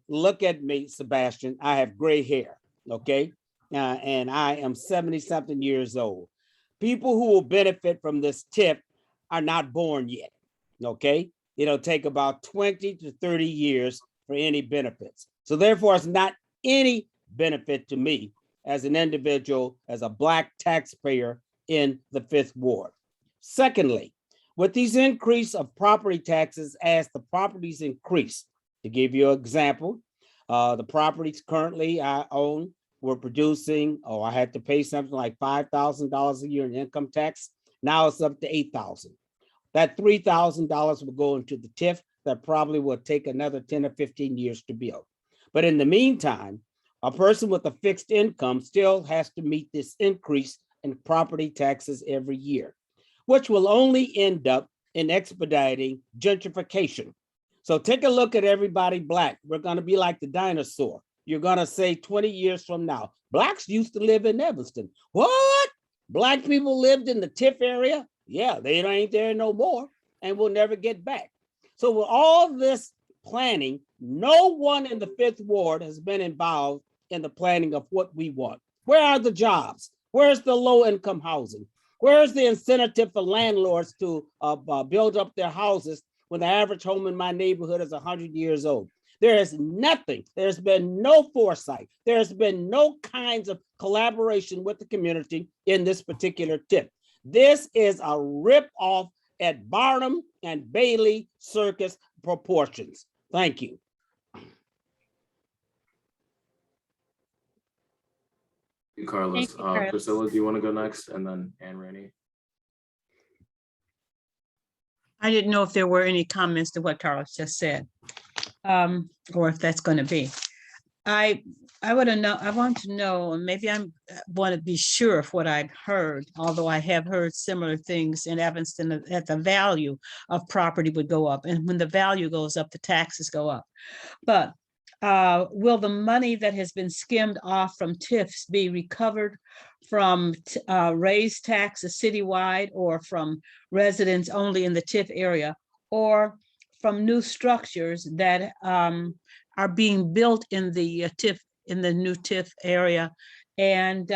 look at me, Sebastian. I have gray hair, okay? And I am 70-something years old. People who will benefit from this TIF are not born yet, okay? It'll take about 20 to 30 years for any benefits. So therefore, it's not any benefit to me as an individual, as a Black taxpayer in the 5th Ward. Secondly, with these increase of property taxes as the properties increase, to give you an example, the properties currently I own were producing, I had to pay something like $5,000 a year in income tax. Now it's up to $8,000. That $3,000 will go into the TIF that probably will take another 10 or 15 years to build. But in the meantime, a person with a fixed income still has to meet this increase in property taxes every year, which will only end up in expediting gentrification. So take a look at everybody Black. We're going to be like the dinosaur. You're going to say 20 years from now, Blacks used to live in Evanston. What? Black people lived in the TIF area? Yeah, they ain't there no more and will never get back. So with all this planning, no one in the 5th Ward has been involved in the planning of what we want. Where are the jobs? Where's the low-income housing? Where's the incentive for landlords to build up their houses when the average home in my neighborhood is 100 years old? There is nothing. There's been no foresight. There's been no kinds of collaboration with the community in this particular TIF. This is a rip-off at Barnum and Bailey circus proportions. Thank you. Carlos. Thank you, Carlos. Priscilla, do you want to go next? And then Ann Rainey. I didn't know if there were any comments to what Carlos just said, or if that's going to be. I want to know, and maybe I want to be sure of what I've heard, although I have heard similar things in Evanston that the value of property would go up. And when the value goes up, the taxes go up. But will the money that has been skimmed off from TIFs be recovered from raised taxes citywide, or from residents only in the TIF area, or from new structures that are being built in the TIF, in the new TIF area, and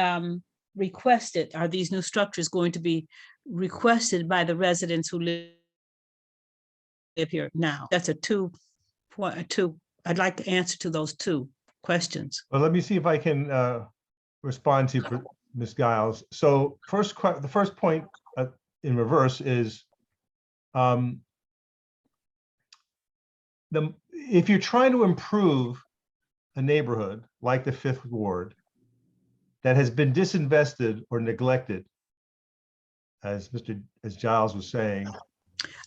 requested? Are these new structures going to be requested by the residents who live here now? That's a two. I'd like to answer to those 2 questions. Well, let me see if I can respond to Ms. Giles. So the first point in reverse is if you're trying to improve a neighborhood like the 5th Ward that has been disinvested or neglected, as Giles was saying.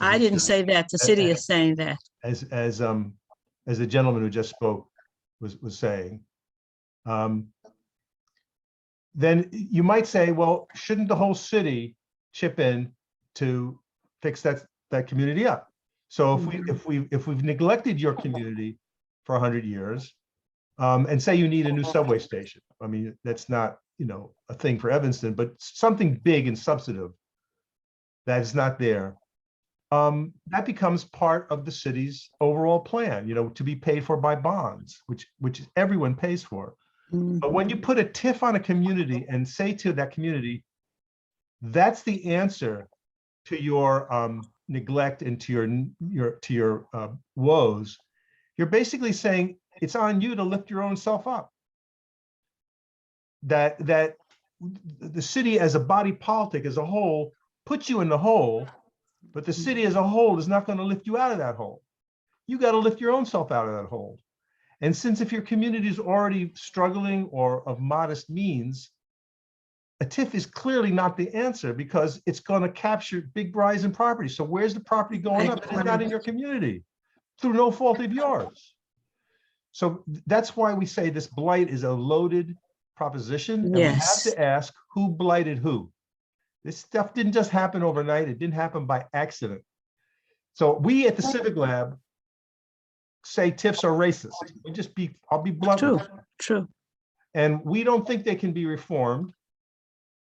I didn't say that. The city is saying that. As the gentleman who just spoke was saying. Then you might say, well, shouldn't the whole city chip in to fix that community up? So if we've neglected your community for 100 years, and say you need a new subway station, I mean, that's not, a thing for Evanston, but something big and substantive that is not there, that becomes part of the city's overall plan, to be paid for by bonds, which everyone pays for. But when you put a TIF on a community and say to that community, that's the answer to your neglect and to your woes, you're basically saying it's on you to lift your own self up. That the city as a body politic as a whole puts you in the hole, but the city as a whole is not going to lift you out of that hole. You got to lift your own self out of that hole. And since if your community is already struggling or of modest means, a TIF is clearly not the answer because it's going to capture big rise in property. So where's the property going up? It's not in your community through no fault of yours. So that's why we say this blight is a loaded proposition. And we have to ask who blighted who. This stuff didn't just happen overnight. It didn't happen by accident. So we at the Civic Lab say TIFs are racist. I'll be blunt. True. And we don't think they can be reformed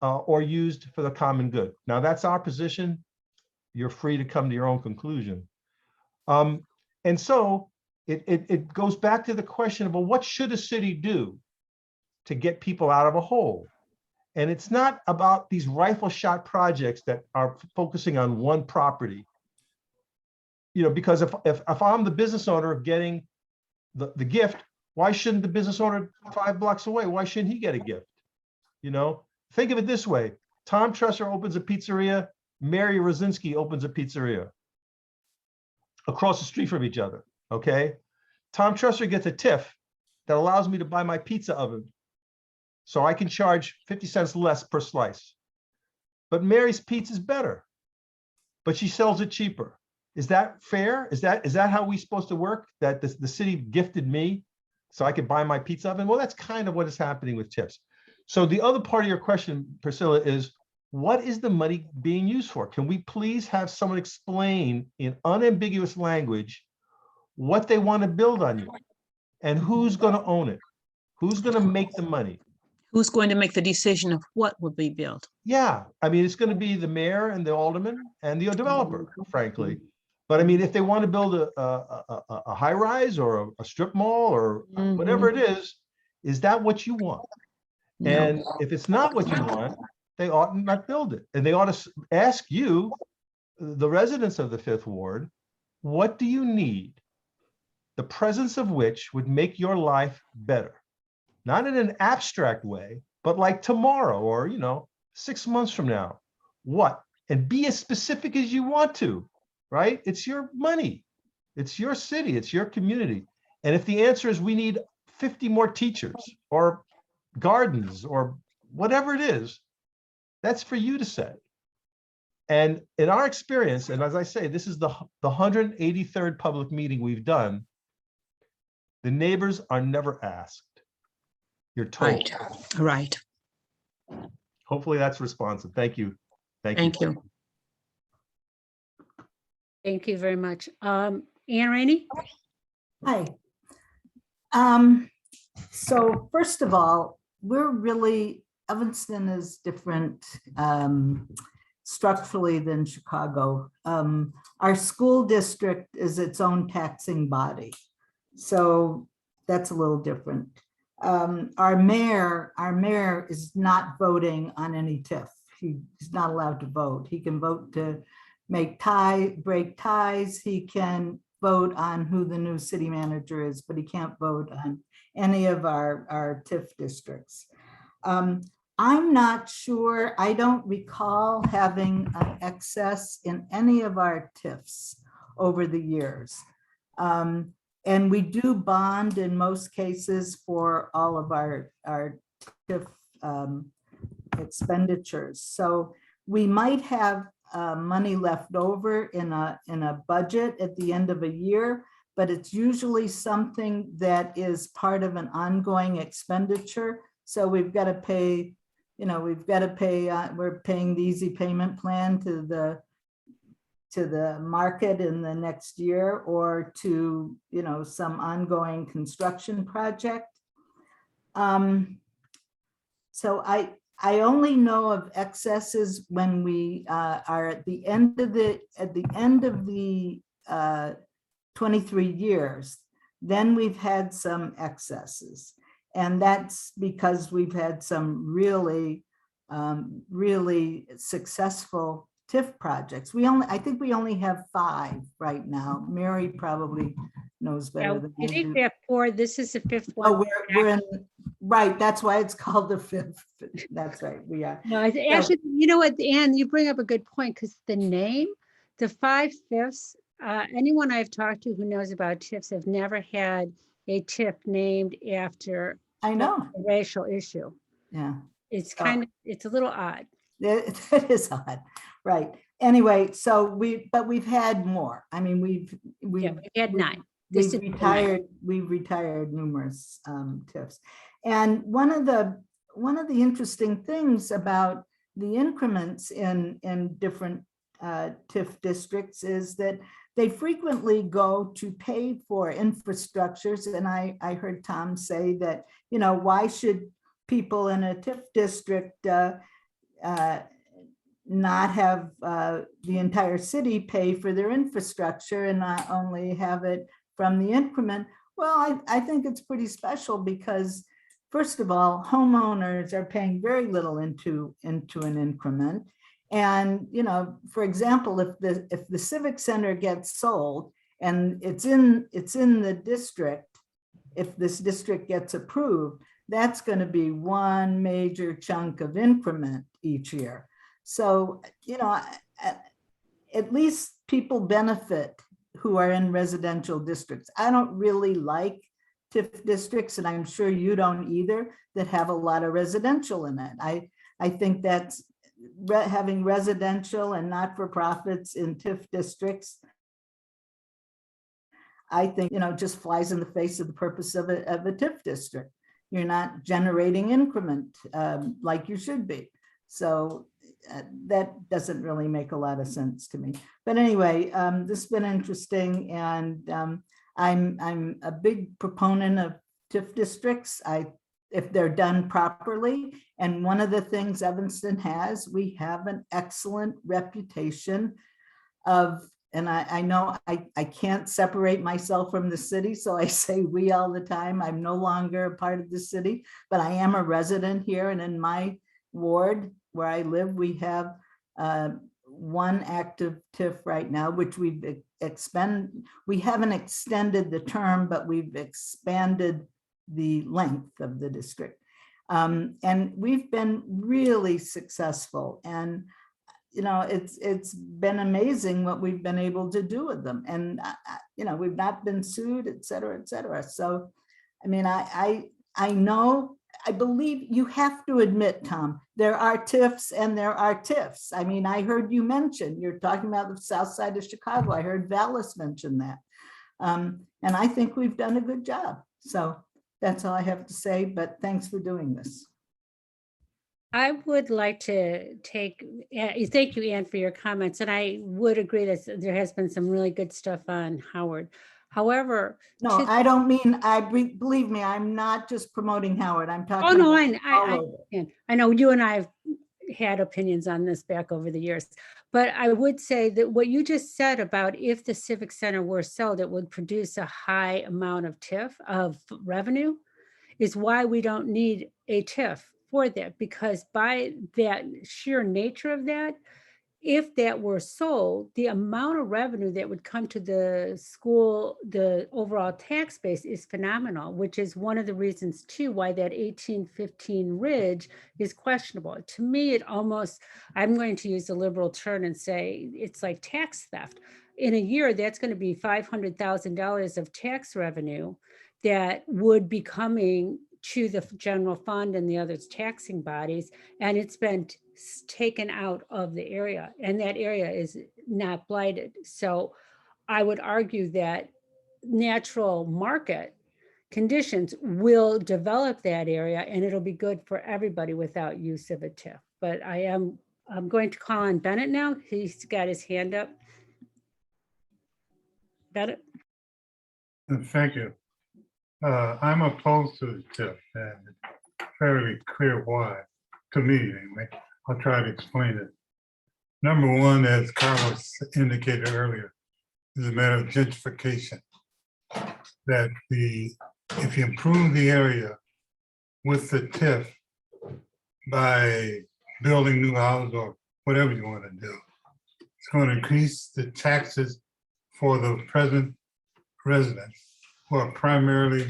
or used for the common good. Now that's our position. You're free to come to your own conclusion. And so it goes back to the question of, well, what should a city do to get people out of a hole? And it's not about these rifle shot projects that are focusing on one property. Because if I'm the business owner of getting the gift, why shouldn't the business owner 5 blocks away? Why shouldn't he get a gift? Think of it this way. Tom Tresser opens a pizzeria. Mary Rosinski opens a pizzeria across the street from each other, okay? Tom Tresser gets a TIF that allows me to buy my pizza oven so I can charge 50 cents less per slice. But Mary's pizza is better, but she sells it cheaper. Is that fair? Is that how we're supposed to work? That the city gifted me so I could buy my pizza oven? Well, that's kind of what is happening with TIFs. So the other part of your question, Priscilla, is what is the money being used for? Can we please have someone explain in unambiguous language what they want to build on you and who's going to own it? Who's going to make the money? Who's going to make the decision of what will be built? Yeah, I mean, it's going to be the mayor and the alderman and the developer, frankly. But I mean, if they want to build a high rise or a strip mall or whatever it is that what you want? No. And if it's not what you want, they ought not build it. And they ought to ask you, the residents of the 5th Ward, what do you need? The presence of which would make your life better. Not in an abstract way, but like tomorrow or, 6 months from now. What? And be as specific as you want to, right? It's your money. It's your city. It's your community. And if the answer is we need 50 more teachers or gardens or whatever it is, that's for you to say. And in our experience, and as I say, this is the 183rd public meeting we've done, the neighbors are never asked. You're told. Right. Hopefully that's responsive. Thank you. Thank you. Thank you very much. Ann Rainey? Hi. So first of all, Evanston is different structurally than Chicago. Our school district is its own taxing body. So that's a little different. Our mayor is not voting on any TIF. He's not allowed to vote. He can vote to break ties. He can vote on who the new city manager is, but he can't vote on any of our TIF districts. I'm not sure, I don't recall having an excess in any of our TIFs over the years. And we do bond in most cases for all of our TIF expenditures. So we might have money left over in a budget at the end of a year, but it's usually something that is part of an ongoing expenditure. So we've got to pay, we're paying the easy payment plan to the market in the next year, or to, some ongoing construction project. So I only know of excesses when we are at the end of the 23 years. Then we've had some excesses, and that's because we've had some really successful TIF projects. I think we only have 5 right now. Mary probably knows better Yeah, than I I think do. we have 4. This is the 5th one. Oh, we're in, right, that's why it's called the 5th. That's right, we are. No, actually, you know what, Anne, you bring up a good point, because the name, the 5 TIFs, anyone I've talked to who knows about TIFs have never had a TIF named after I know, a racial issue. yeah. It's So- it's a little odd. It is odd, right? Anyway, so we've had more. I mean, we've Yeah, we had 9. This we've is the 9th. retired numerous TIFs. And one of the interesting things about the increments in different TIF districts is that they frequently go to pay for infrastructures. And I heard Tom say that, why should people in a TIF district not have the entire city pay for their infrastructure and not only have it from the increment? Well, I think it's pretty special because, first of all, homeowners are paying very little into an increment. And, for example, if the Civic Center gets sold and it's in the district, if this district gets approved, that's going to be one major chunk of increment each year. So, at least people benefit who are in residential districts. I don't really like TIF districts, and I'm sure you don't either, that have a lot of residential in it. I think that's having residential and not-for-profits in TIF districts, I think, just flies in the face of the purpose of a TIF district. You're not generating increment like you should be. So that doesn't really make a lot of sense to me. But anyway, this has been interesting, and I'm a big proponent of TIF districts. If they're done properly. And one of the things Evanston has, we have an excellent reputation of, and I know I can't separate myself from the city, so I say we all the time. I'm no longer a part of the city, but I am a resident here, and in my ward where I live, we have 1 active TIF right now, which we haven't extended the term, but we've expanded the length of the district. And we've been really successful, and it's been amazing what we've been able to do with them. And we've not been sued, et cetera, et cetera. So, I mean, I believe you have to admit, Tom, there are TIFs and there are TIFs. I mean, I heard you mention, you're talking about the south side of Chicago. I heard Vallis mention that. And I think we've done a good job. So that's all I have to say, but thanks for doing this. I would like to thank you, Anne, for your comments. And I would agree that there has been some really good stuff on Howard. However, No, I don't mean, believe me, I'm not just promoting Howard. I'm talking. oh no, about I know you and I have had opinions on this back over the years, but I would say that what you just said about if the Civic Center were sold, it would produce a high amount of TIF of revenue, is why we don't need a TIF for that, because by that sheer nature of that, if that were sold, the amount of revenue that would come to the school, the overall tax base is phenomenal, which is one of the reasons too why that 1815 ridge is questionable. To me, it almost, I'm going to use the liberal term and say it's like tax theft. In a year, that's going to be $500,000 of tax revenue that would be coming to the general fund and the other taxing bodies, and it's been taken out of the area, and that area is not blighted. So I would argue that natural market conditions will develop that area, and it'll be good for everybody without use of a TIF. But I'm going to call on Bennett now. He's got his hand up. Bennett? Thank you. I'm opposed to the TIF, and it's fairly clear why, to me anyway. I'll try to explain it. Number one, as Carlos indicated earlier, is a matter of gentrification. That if you improve the area with the TIF by building new houses or whatever you want to do, it's going to increase the taxes for the present residents who are primarily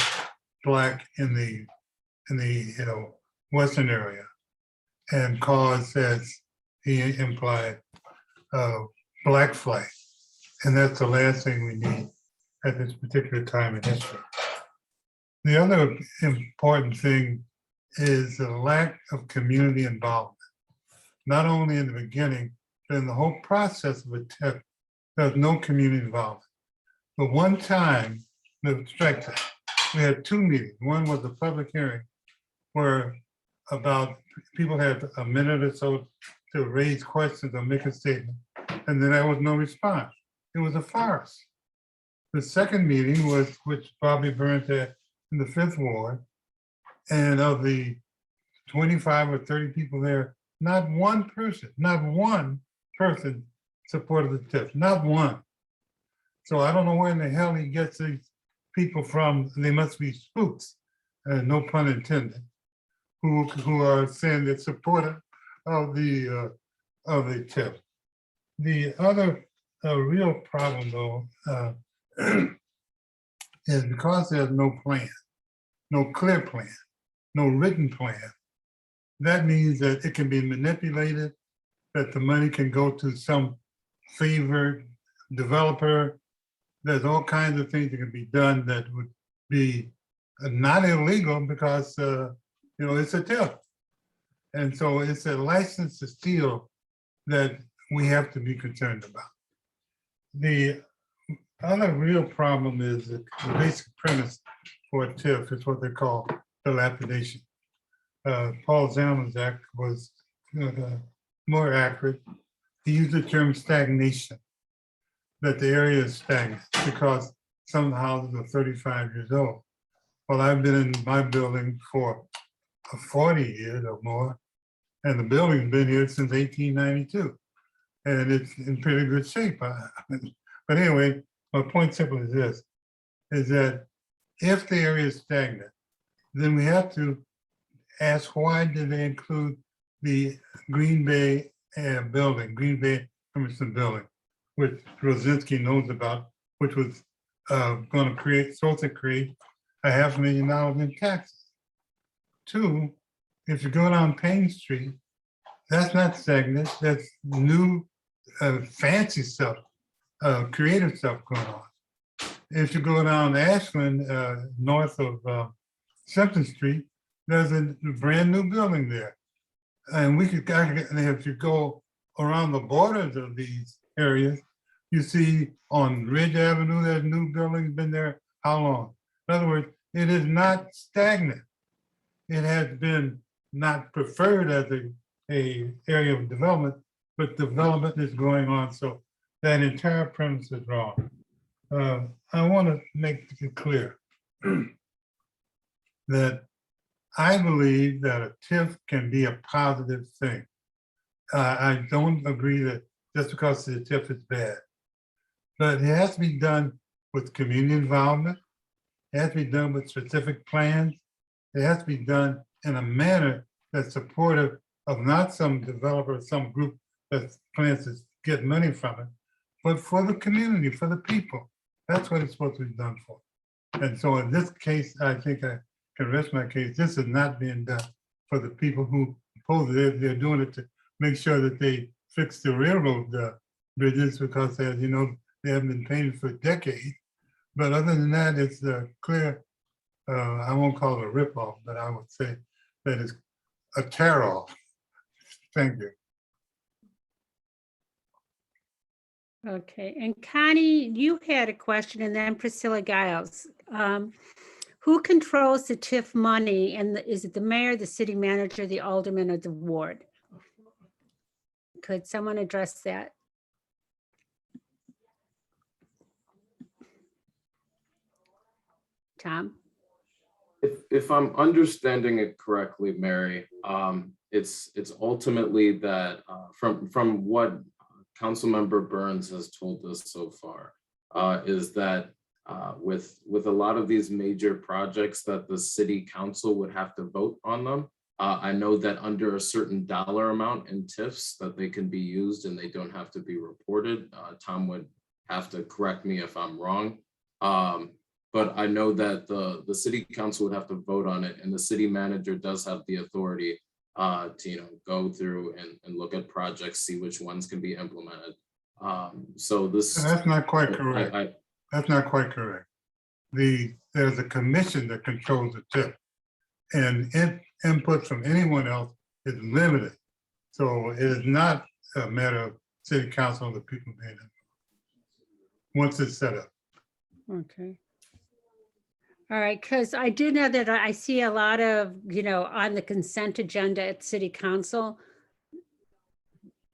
Black in the western area, and cause, as he implied, Black flight. And that's the last thing we need at this particular time in history. The other important thing is the lack of community involvement, not only in the beginning, but in the whole process of a TIF. There's no community involvement. But one time, we had two meetings. One was a public hearing where people had a minute or so to raise questions or make a statement, and then there was no response. It was a farce. The second meeting was, which Bobby Burns had in the 5th Ward, and of the 25 or 30 people there, not one person supported the TIF, not one. So I don't know where in the hell he gets these people from. They must be spooks, no pun intended, who are saying they're supportive of the TIF. The other real problem, though, is because there's no plan, no clear plan, no written plan. That means that it can be manipulated, that the money can go to some favored developer. There's all kinds of things that can be done that would be not illegal because it's a TIF. And so it's a license to steal that we have to be concerned about. The other real problem is that the basic premise for a TIF is what they call dilapidation. Paul Zalman's act was more accurate. He used the term stagnation, that the area is stagnant because some houses are 35 years old. Well, I've been in my building for 40 years or more, and the building's been here since 1892, and it's in pretty good shape. But anyway, my point simply is this, is that if the area is stagnant, then we have to ask, why did they include the Green Bay building, Green Bay Emerson building, which Rosinski knows about, which was going to supposed to create $500,000 in taxes. Two, if you go down Payne Street, that's not stagnant, that's new fancy stuff, creative stuff going on. If you go down Ashland, north of Simpson Street, there's a brand new building there. And if you go around the borders of these areas, you see on Ridge Avenue, there's new buildings been there how long? In other words, it is not stagnant. It has been not preferred as a area of development, but development is going on. So that entire premise is wrong. I want to make it clear that I believe that a TIF can be a positive thing. I don't agree that just because the TIF is bad, but it has to be done with community involvement. It has to be done with specific plans. It has to be done in a manner that's supportive of not some developer, some group that plans to get money from it, but for the community, for the people. That's what it's supposed to be done for. And so in this case, I think I can rest my case. This is not being done for the people who oppose it. They're doing it to make sure that they fix the railroad bridges, because as you know, they haven't been painted for decades. But other than that, it's clear I won't call it a ripoff, but I would say that it's a tear-off. Thank you. Okay, and Connie, you had a question, and then Priscilla Giles. Who controls the TIF money, and is it the mayor, the city manager, the alderman, or the ward? Could someone address that? Tom? If I'm understanding it correctly, Mary, it's ultimately that from what Councilmember Burns has told us so far, is that with a lot of these major projects that the city council would have to vote on them. I know that under a certain dollar amount in TIFs that they can be used and they don't have to be reported. Tom would have to correct me if I'm wrong. But I know that the city council would have to vote on it, and the city manager does have the authority to go through and look at projects, see which ones can be implemented. So this That's not quite correct. That's not quite correct. There's a commission that controls the TIF, and input from anyone else is limited. So it is not a matter of city council or the people being involved once it's set up. Okay. All right, because I do know that I see a lot of, on the consent agenda at city council,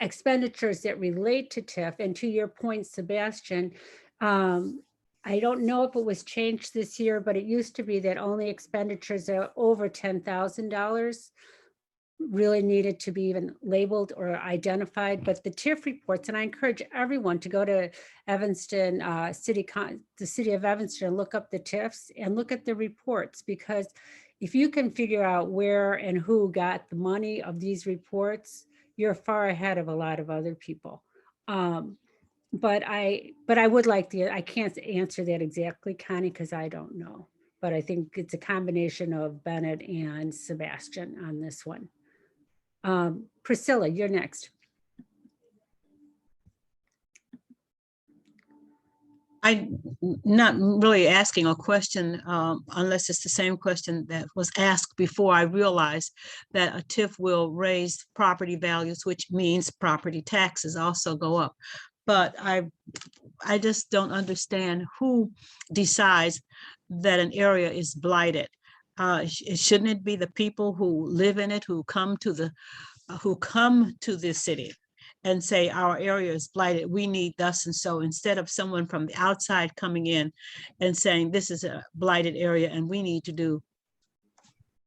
expenditures that relate to TIF. And to your point, Sebastian, I don't know if it was changed this year, but it used to be that only expenditures that are over $10,000 really needed to be even labeled or identified. But the TIF reports, and I encourage everyone to go to Evanston the city of Evanston, and look up the TIFs and look at the reports, because if you can figure out where and who got the money of these reports, you're far ahead of a lot of other people. But I would like I can't answer that exactly, Connie, because I don't know. But I think it's a combination of Bennett and Sebastian on this one. Priscilla, you're next. I'm not really asking a question unless it's the same question that was asked before. I realized that a TIF will raise property values, which means property taxes also go up. But I just don't understand who decides that an area is blighted. Shouldn't it be the people who live in it, who come to the city and say our area is blighted, we need thus and so, instead of someone from the outside coming in and saying this is a blighted area and we need to do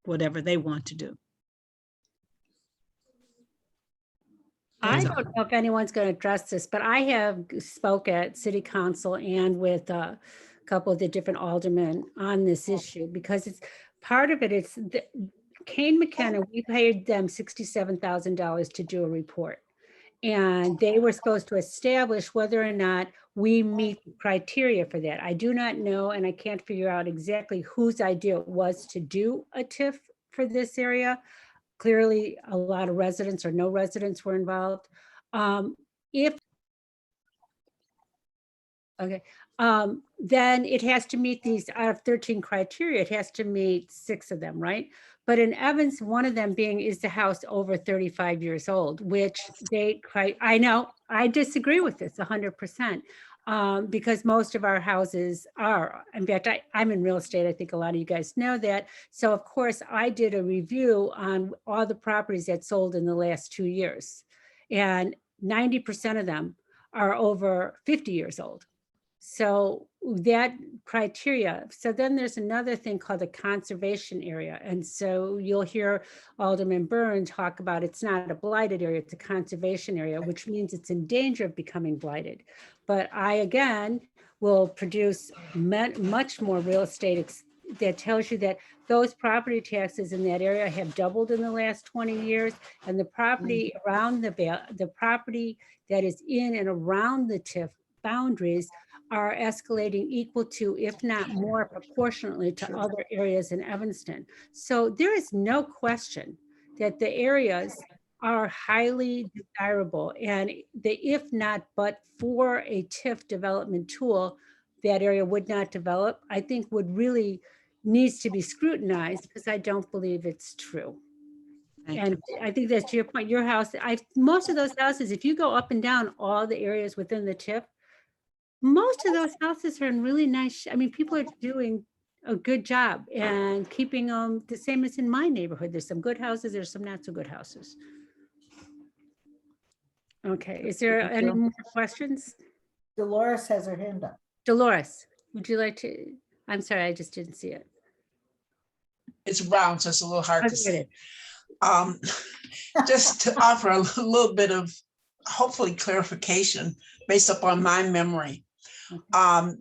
whatever they want to do. I don't know if anyone's going to address this, but I have spoke at city council and with a couple of the different aldermen on this issue, because it's part of it. It's Kane McKenna, we paid them $67,000 to do a report. And they were supposed to establish whether or not we meet the criteria for that. I do not know, and I can't figure out exactly whose idea it was to do a TIF for this area. Clearly, a lot of residents or no residents were involved. Then it has to meet these out of 13 criteria. It has to meet 6 of them, right? But in Evans, one of them being, is the house over 35 years old, which I know, I disagree with this 100%. Because most of our houses are, in fact, I'm in real estate. I think a lot of you guys know that. So of course I did a review on all the properties that sold in the last 2 years, and 90% of them are over 50 years old. So that criteria. So then there's another thing called a conservation area. And so you'll hear Alderman Byrne talk about it's not a blighted area, it's a conservation area, which means it's in danger of becoming blighted. But I, again, will produce much more real estate that tells you that those property taxes in that area have doubled in the last 20 years. And the property around the property that is in and around the TIF boundaries are escalating equal to, if not more proportionately to other areas in Evanston. So there is no question that the areas are highly desirable, and if not, but for a TIF development tool, that area would not develop, I think would really needs to be scrutinized because I don't believe it's true. Thank And I think that's to your point, your house, most of those houses, if you go up and down all the areas within the TIF, most of those houses are in really nice, I mean, people are doing a good job and keeping them the same as in my neighborhood. There's some good houses, there's some not so good houses. Okay, is there Thank any you. more questions? Dolores has her hand up. Dolores, would you like to, I'm sorry, I just didn't see it. It's brown, so it's a little hard Oh, to there see. it Just to offer a little bit of hopefully clarification based upon my memory.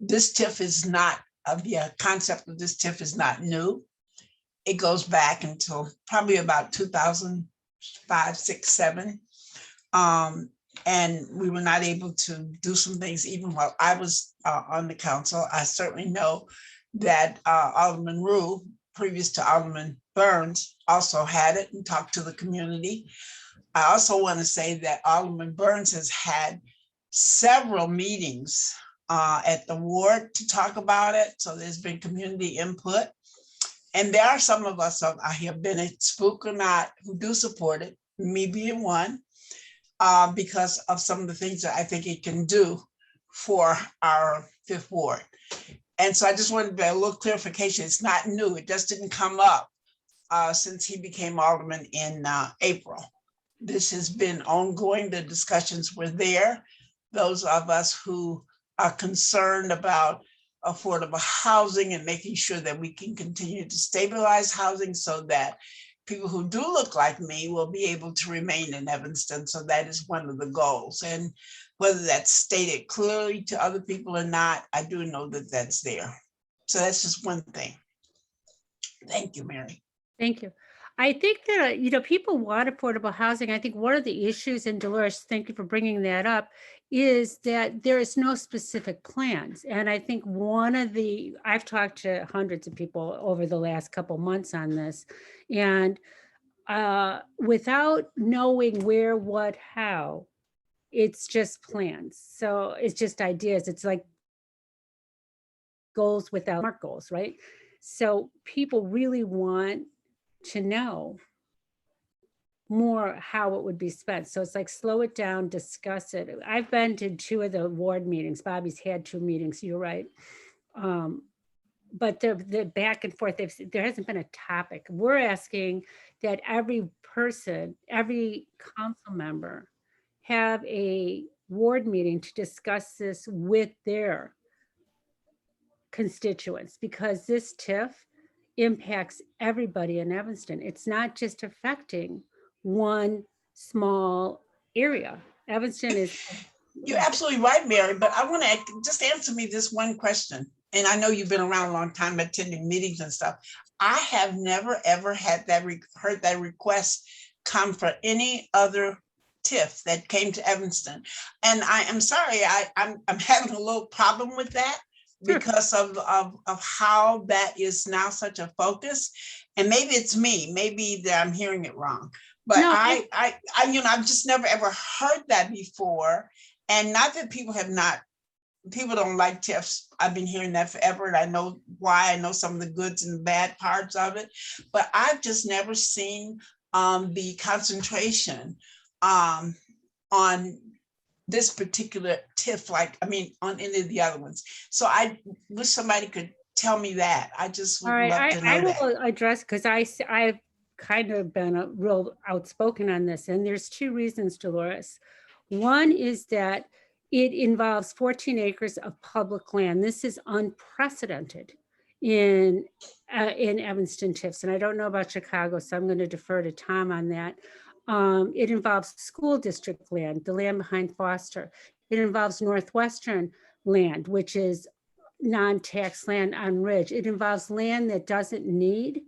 This TIF is not, the concept of this TIF is not new. It goes back until probably about 2005, 6, 7. And we were not able to do some things even while I was on the council. I certainly know that Alderman Rue, previous to Alderman Burns, also had it and talked to the community. I also want to say that Alderman Burns has had several meetings at the ward to talk about it. So there's been community input. And there are some of us, I have been a spook or not, who do support it, me being one, because of some of the things that I think it can do for our 5th ward. And so I just wanted a little clarification. It's not new. It just didn't come up since he became alderman in April. This has been ongoing. The discussions were there. Those of us who are concerned about affordable housing and making sure that we can continue to stabilize housing so that people who do look like me will be able to remain in Evanston. So that is one of the goals. And whether that's stated clearly to other people or not, I do know that that's there. So that's just one thing. Thank you, Mary. Thank you. I think that, you know, people want affordable housing. I think one of the issues, and Dolores, thank you for bringing that up, is that there is no specific plans. And I think I've talked to hundreds of people over the last couple months on this, and without knowing where, what, how, it's just plans. So it's just ideas. It's like goals without SMART goals, right? So people really want to know more how it would be spent. So it's like, slow it down, discuss it. I've been to 2 of the ward meetings. Bobby's had 2 meetings, you're right. But the back and forth, there hasn't been a topic. We're asking that every person, every council member have a ward meeting to discuss this with their constituents, because this TIF impacts everybody in Evanston. It's not just affecting one small area. Evanston is. You're absolutely right, Mary, but I want to just answer me this one question. And I know you've been around a long time attending meetings and stuff. I have never, ever heard that request come for any other TIF that came to Evanston. And I am sorry, I'm having a little problem with that. Because of how that is now such a focus. And maybe it's me, maybe that I'm hearing it wrong. But no, I've just never ever heard that before. And not that people don't like TIFs. I've been hearing that forever, and I know why. I know some of the goods and bad parts of it, but I've just never seen the concentration on this particular TIF, on any of the other ones. So I wish somebody could tell me that. I just would love to know I that. will address, because I've kind of been a real outspoken on this, and there's 2 reasons, Dolores. One is that it involves 14 acres of public land. This is unprecedented in Evanston TIFs, and I don't know about Chicago, so I'm going to defer to Tom on that. It involves school district land, the land behind Foster. It involves Northwestern land, which is non-tax land on Ridge. It involves land that doesn't need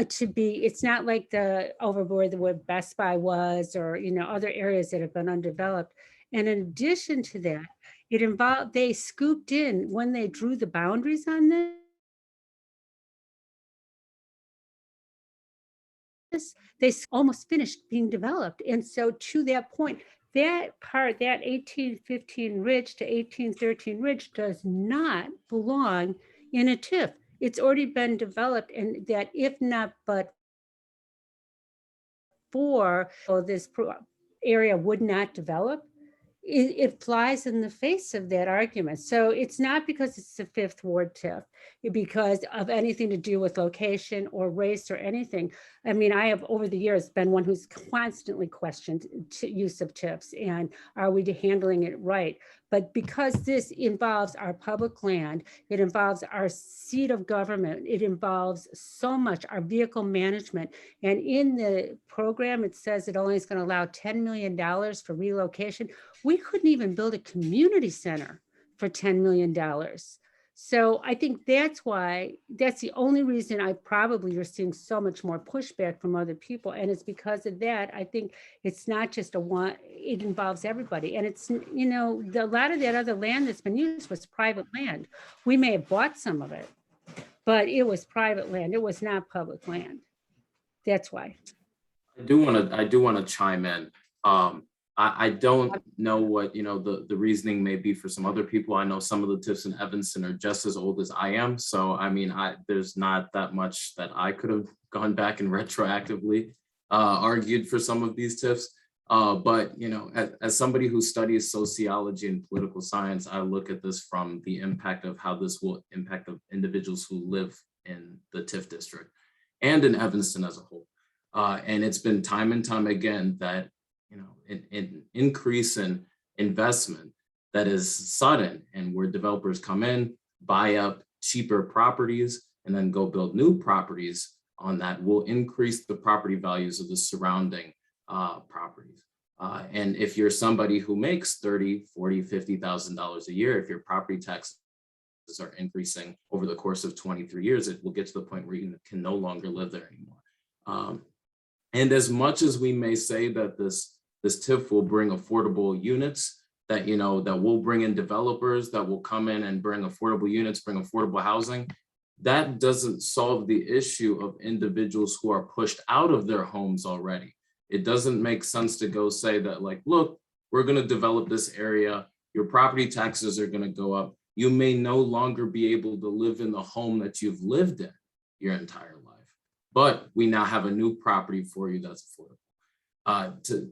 to be, it's not like the overboard where Best Buy was, or, you know, other areas that have been undeveloped. And in addition to that, they scooped in when they drew the boundaries on this, they almost finished being developed. And so to that point, that part, that 1815 Ridge to 1813 Ridge does not belong in a TIF. It's already been developed, and that if not but for this area would not develop, it flies in the face of that argument. So it's not because it's the Fifth Ward TIF, because of anything to do with location or race or anything. I mean, I have over the years been one who's constantly questioned use of TIFs and are we handling it right? But because this involves our public land, it involves our seat of government, it involves so much, our vehicle management. And in the program, it says it only is going to allow $10 million for relocation. We couldn't even build a community center for $10 million. So I think that's why, that's the only reason you're seeing so much more pushback from other people. And it's because of that. I think it's not just it involves everybody. And it's, you know, a lot of that other land that's been used was private land. We may have bought some of it, but it was private land. It was not public land. That's why. I do want to chime in. I don't know what, you know, the reasoning may be for some other people. I know some of the TIFs in Evanston are just as old as I am. So, I mean, there's not that much that I could have gone back and retroactively argued for some of these TIFs. But, you know, as somebody who studies sociology and political science, I look at this from the impact of how this will impact the individuals who live in the TIF district and in Evanston as a whole. And it's been time and time again that, you know, an increase in investment that is sudden and where developers come in, buy up cheaper properties, and then go build new properties on that will increase the property values of the surrounding properties. And if you're somebody who makes $30,000, $40,000, $50,000 a year, if your property taxes are increasing over the course of 23 years, it will get to the point where you can no longer live there anymore. And as much as we may say that this TIF will bring affordable units, that, you know, that will bring in developers that will come in and bring affordable units, bring affordable housing, that doesn't solve the issue of individuals who are pushed out of their homes already. It doesn't make sense to go say that, like, look, we're going to develop this area, your property taxes are going to go up. You may no longer be able to live in the home that you've lived in your entire life, but we now have a new property for you that's affordable.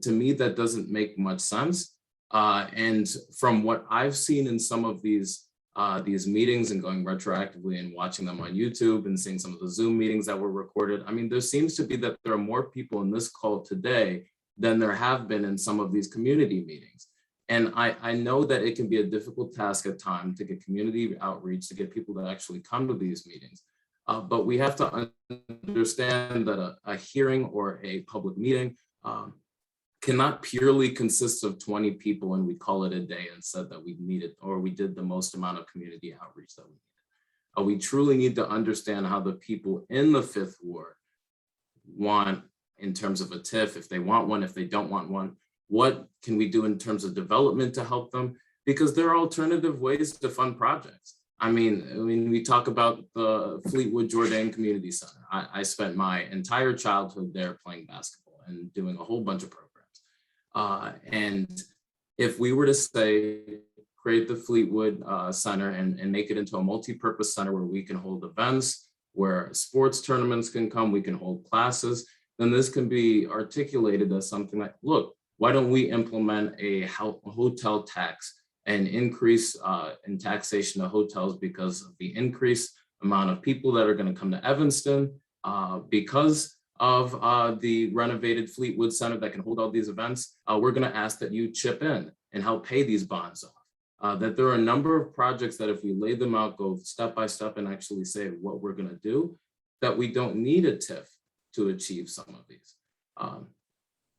To me, that doesn't make much sense. And from what I've seen in some of these meetings and going retroactively and watching them on YouTube and seeing some of the Zoom meetings that were recorded, I mean, there seems to be that there are more people in this call today than there have been in some of these community meetings. And I know that it can be a difficult task at times to get community outreach, to get people to actually come to these meetings. But we have to understand that a hearing or a public meeting cannot purely consist of 20 people and we call it a day and said that we needed, or we did the most amount of community outreach that we needed. We truly need to understand how the people in the Fifth Ward want in terms of a TIF, if they want one, if they don't want one, what can we do in terms of development to help them? Because there are alternative ways to fund projects. I mean, we talk about the Fleetwood Jourdain Community Center. I spent my entire childhood there playing basketball and doing a whole bunch of programs. And if we were to say, create the Fleetwood Center and make it into a multi-purpose center where we can hold events, where sports tournaments can come, we can hold classes, then this can be articulated as something like, look, why don't we implement a hotel tax and increase in taxation of hotels because of the increased amount of people that are going to come to Evanston because of the renovated Fleetwood Center that can hold all these events. We're going to ask that you chip in and help pay these bonds off. That there are a number of projects that if we lay them out, go step by step and actually say what we're going to do, that we don't need a TIF to achieve some of these.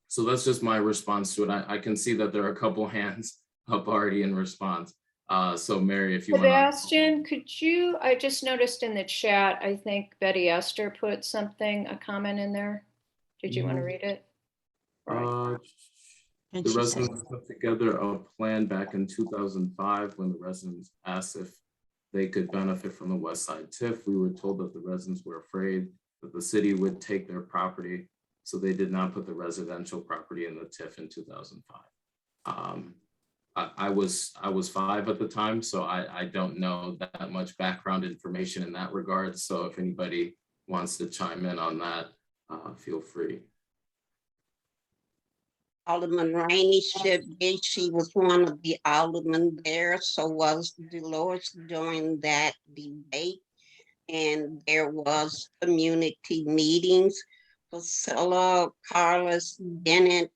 So that's just my response to it. I can see that there are a couple hands up already in response. So Mary, if you want to. Sebastian, could you, I just noticed in the chat, I think Betty Esther put something, a comment in there. Did you want to read it? The residents put together a plan back in 2005 when the residents asked if they could benefit from the West Side TIF. We were told that the residents were afraid that the city would take their property, so they did not put the residential property in the TIF in 2005. I was 5 at the time, so I don't know that much background information in that regard. So if anybody wants to chime in on that, feel free. Alderman Rainey should be, she was one of the aldermen there, so was Dolores during that debate. And there was community meetings. Priscilla, Carlos, Bennett,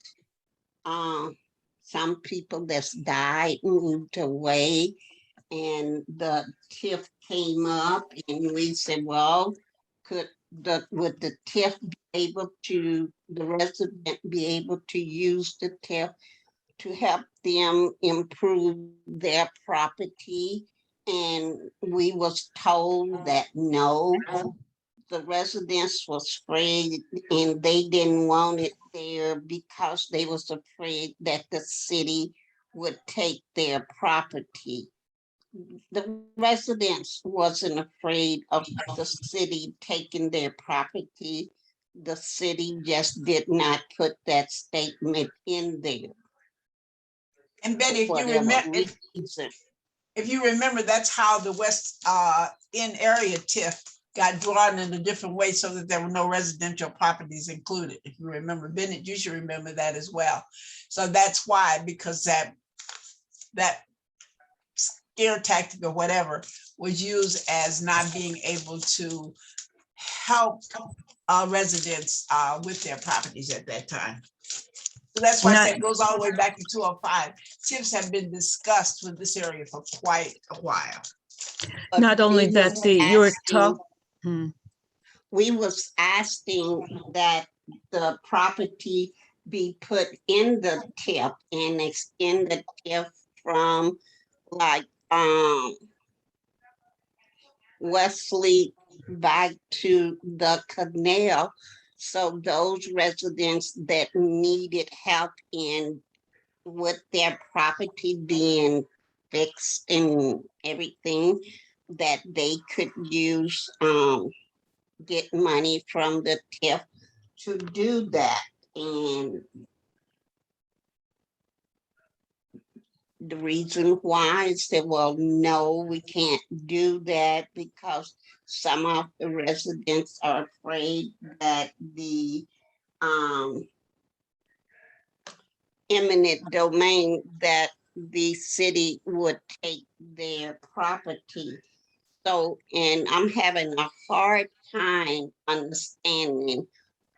some people that's died moved away, and the TIF came up, and we said, well, would the TIF be able to, the resident be able to use the TIF to help them improve their property? And we was told that no, the residents was afraid and they didn't want it there because they was afraid that the city would take their property. The residents wasn't afraid of the city taking their property. The city just did not put that statement in there. And Betty, for if you whatever remember, reason. if you remember, that's how the West End area TIF got drawn in a different way so that there were no residential properties included. If you remember, Bennett, you should remember that as well. So that's why, because that scare tactic or whatever was used as not being able to help residents with their properties at that time. So that's why I said it goes all the way back to 205. TIFs have been discussed with this area for quite a while. But Not only we that, was you were asking- we was asking that the property be put in the TIF and extend the TIF from like Wesley back to the canal. So those residents that needed help in with their property being fixed and everything, that they could use get money from the TIF to do that. And the reason why is that, well, no, we can't do that because some of the residents are afraid that the eminent domain, that the city would take their property. So, and I'm having a hard time understanding,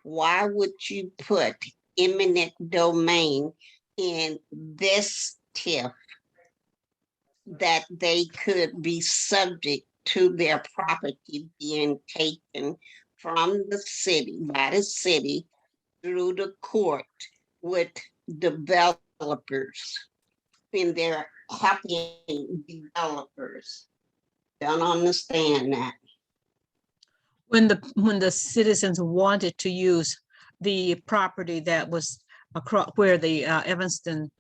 why would you put eminent domain in this TIF that they could be subject to their property being taken from the city, by the city, through the court with developers, and they're helping developers? Don't understand that. when the citizens wanted to use the property that was across where the Emerson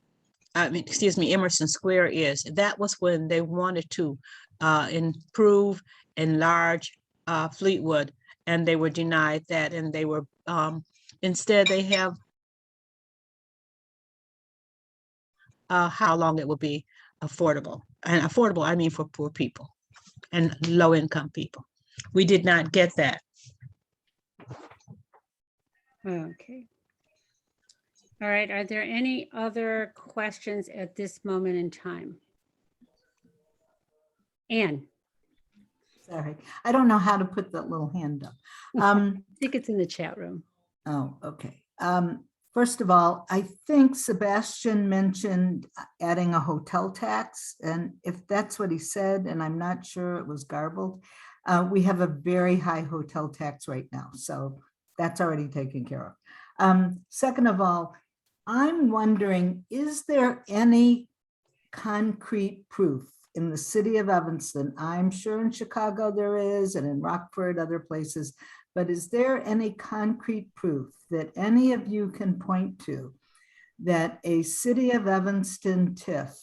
Square is, that was when they wanted to improve, enlarge Fleetwood, and they were denied that, and they were instead they have how long it will be affordable. And affordable, I mean for poor people and low income people. We did not get that. Okay. All right, are there any other questions at this moment in time? Anne? Sorry, I don't know how to put that little hand up. I think it's in the chat room. Oh, okay. First of all, I think Sebastian mentioned adding a hotel tax, and if that's what he said, and I'm not sure, it was garbled, we have a very high hotel tax right now, so that's already taken care of. Second of all, I'm wondering, is there any concrete proof in the city of Evanston? I'm sure in Chicago there is, and in Rockford, other places, but is there any concrete proof that any of you can point to that a city of Evanston TIF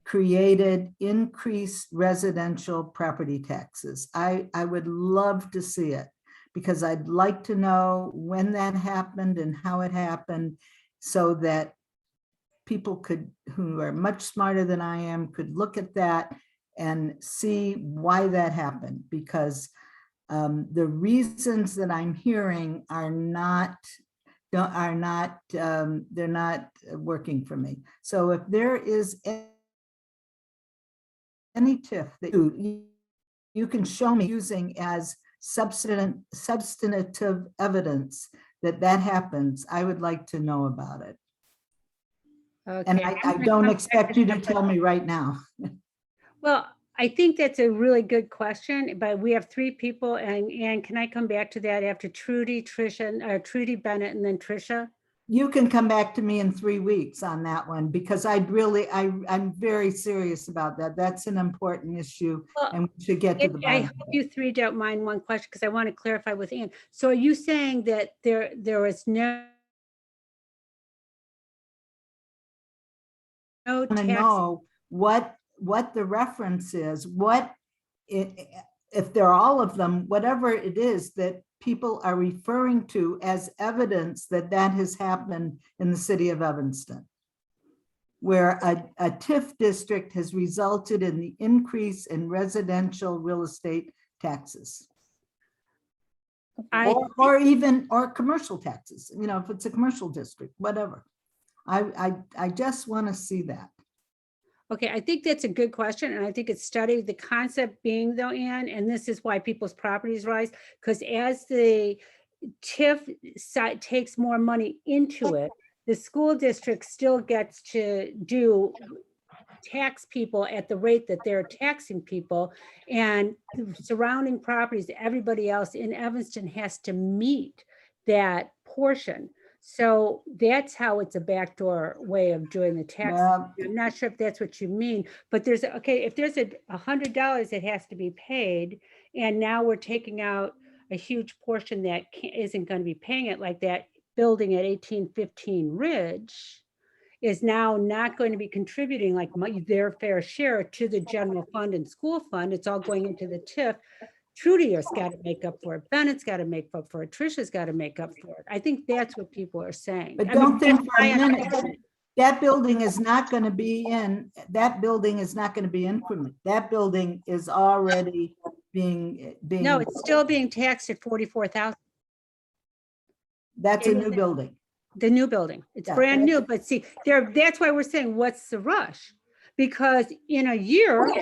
created increased residential property taxes? I would love to see it, because I'd like to know when that happened and how it happened, so that people could, who are much smarter than I am, could look at that and see why that happened, because the reasons that I'm hearing are not, they're not working for me. So if there is any TIF that you can show me using as substantive evidence that happens, I would like to know about it. And Okay. I don't expect you to tell me right now. Well, I think that's a really good question, but we have three people, and can I come back to that after Trudy, Trisha, Trudy Bennett, and then Trisha? You can come back to me in 3 weeks on that one, because I'm very serious about that. That's an important issue, Well, and we should get to the I bottom. hope you three don't mind one question, because I want to clarify with Ann. So are you saying that there was no I want to tax? know what the reference is, if they're all of them, whatever it is that people are referring to as evidence that has happened in the city of Evanston, where a TIF district has resulted in the increase in residential real estate taxes. Or commercial taxes, if it's a commercial district, whatever. I just want to see that. Okay, I think that's a good question, and I think it's studied. The concept being, though, Ann, and this is why people's properties rise, because as the TIF site takes more money into it, the school district still gets to tax people at the rate that they're taxing people, and the surrounding properties, everybody else in Evanston has to meet that portion. So that's how it's a backdoor way of doing the tax. Well, I'm not sure if that's what you mean, but if there's $100 that has to be paid, and now we're taking out a huge portion that isn't going to be paying it, like that building at 1815 Ridge is now not going to be contributing like their fair share to the general fund and school fund. It's all going into the TIF. Trudy has got to make up for it. Bennett's got to make up for it. Trisha's got to make up for it. I think that's what people are saying. But don't think for a minute, that building is not going to be increment. That building is already being. No, it's still being taxed at 44,000. That's a new building. The new building. It's brand new, but see, that's why we're saying, what's the rush? Because in a year,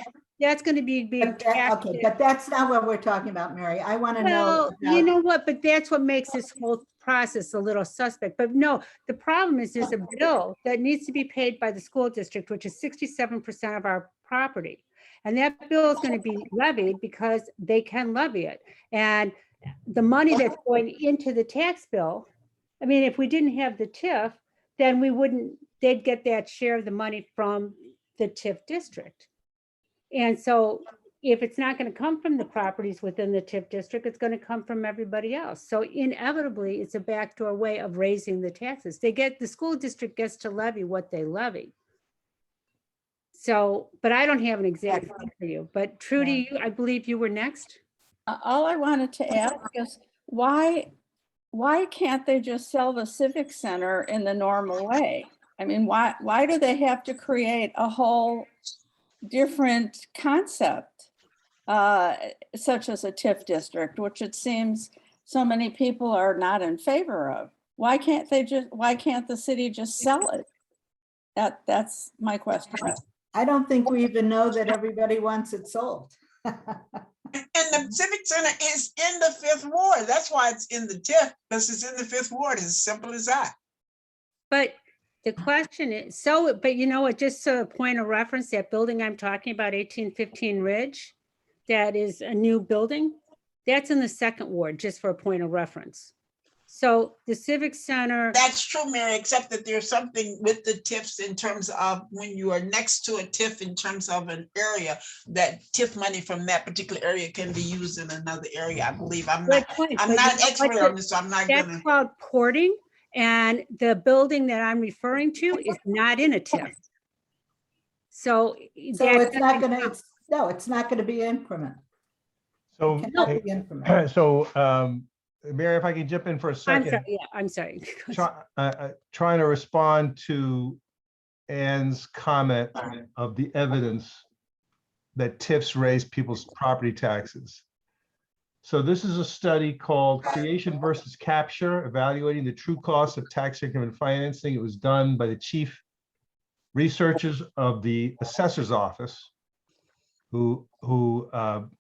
that's going to be being taxed. Okay, but that's not what we're talking about, Mary. I want to know. Well, you know what, but that's what makes this whole process a little suspect. But no, the problem is there's a bill that needs to be paid by the school district, which is 67% of our property. And that bill is going to be levied because they can levy it. And the money that's going into the tax bill, I mean, if we didn't have the TIF, then they'd get that share of the money from the TIF district. And so if it's not going to come from the properties within the TIF district, it's going to come from everybody else. So inevitably, it's a backdoor way of raising the taxes. The school district gets to levy what they levy. So, but I don't have an exact thing for you. But Trudy, I believe you were next. All I wanted to ask is why can't they just sell the Civic Center in the normal way? I mean, why do they have to create a whole different concept, such as a TIF district, which it seems so many people are not in favor of? Why can't the city just sell it? That's my question. I don't think we even know that everybody wants it sold. And the Civic Center is in the 5th Ward. That's why it's in the TIF, because it's in the 5th Ward. It's as simple as that. But the question is, but you know what, just a point of reference, that building I'm talking about, 1815 Ridge, that is a new building, that's in the 2nd Ward, just for a point of reference. So the Civic Center. That's true, Mary, except that there's something with the TIFs in terms of when you are next to a TIF in terms of an area, that TIF money from that particular area can be used in another area, I believe. I'm not expert on this, so I'm not That's called porting, and the building that I'm referring to is not in a TIF. So it's not going to, no, it's not going to be increment. So, Mary, if I can jump in for a second. I'm sorry. Trying to respond to Ann's comment of the evidence that TIFs raise people's property taxes. So this is a study called Creation versus Capture, Evaluating the True Cost of Tax Income and Financing. It was done by the chief researchers of the assessor's office who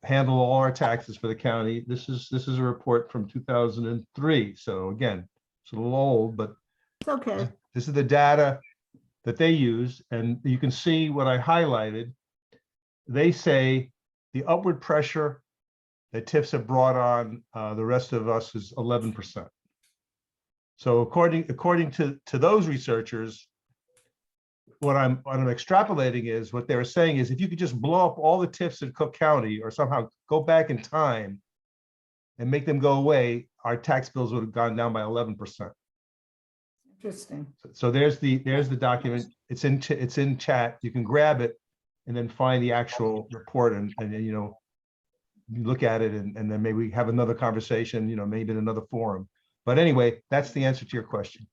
handle all our taxes for the county. This is a report from 2003. So again, it's a little old, but It's okay. this is the data that they use, and you can see what I highlighted. They say the upward pressure that TIFs have brought on the rest of us is 11%. So according to those researchers, what I'm extrapolating is what they were saying is if you could just blow up all the TIFs in Cook County or somehow go back in time and make them go away, our tax bills would have gone down by 11%. Interesting. So there's the document. It's in chat. You can grab it and then find the actual report and you know, you look at it and then maybe we have another conversation, you know, maybe in another forum. But anyway, that's the answer to your question.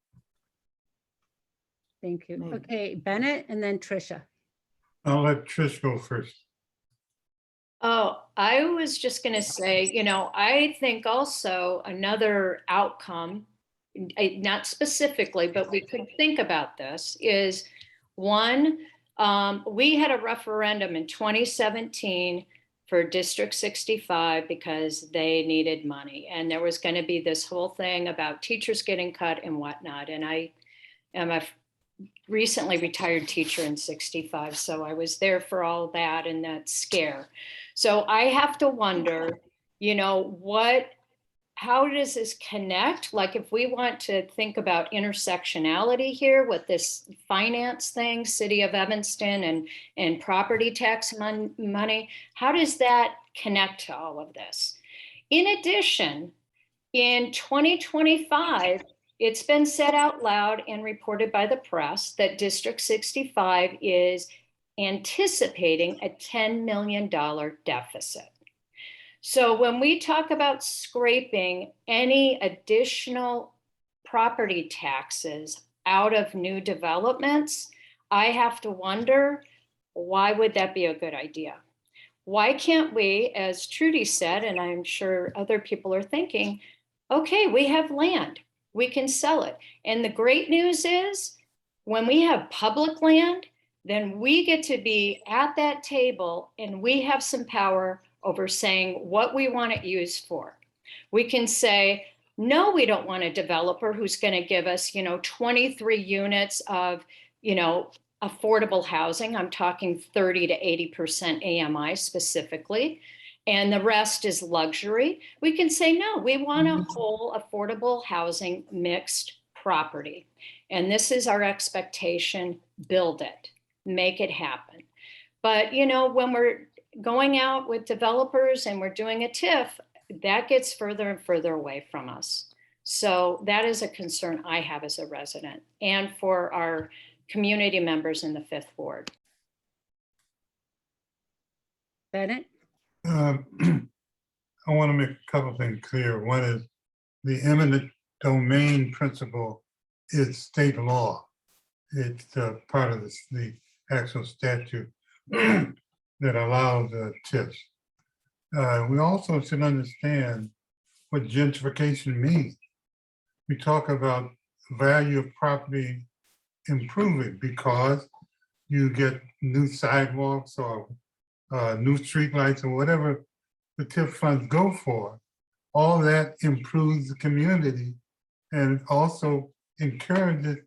Thank you. Maybe. Okay, Bennett and then Tricia. I'll let Trish go first. Oh, I was just going to say, you know, I think also another outcome, not specifically, but we could think about this, is one, we had a referendum in 2017 for District 65 because they needed money. And there was going to be this whole thing about teachers getting cut and whatnot. And I am a recently retired teacher in 65. So I was there for all that and that scare. So I have to wonder, you know, how does this connect? Like if we want to think about intersectionality here with this finance thing, City of Evanston and property tax money, how does that connect to all of this? In addition, in 2025, it's been said out loud and reported by the press that District 65 is anticipating a $10 million deficit. So when we talk about scraping any additional property taxes out of new developments, I have to wonder, why would that be a good idea? Why can't we, as Trudy said, and I'm sure other people are thinking, okay, we have land, we can sell it. And the great news is when we have public land, then we get to be at that table and we have some power over saying what we want it used for. We can say, no, we don't want a developer who's going to give us, you know, 23 units of, you know, affordable housing. I'm talking 30 to 80% AMI specifically. And the rest is luxury. We can say, no, we want a whole affordable housing mixed property. And this is our expectation, build it, make it happen. But, you know, when we're going out with developers and we're doing a TIF, that gets further and further away from us. So that is a concern I have as a resident and for our community members in the 5th Ward. Bennett? I want to make a couple of things clear. One is the eminent domain principle is state law. It's part of the actual statute that allows TIFs. We also should understand what gentrification means. We talk about value of property improving because you get new sidewalks or new streetlights or whatever the TIF funds go for. All that improves the community and also encourages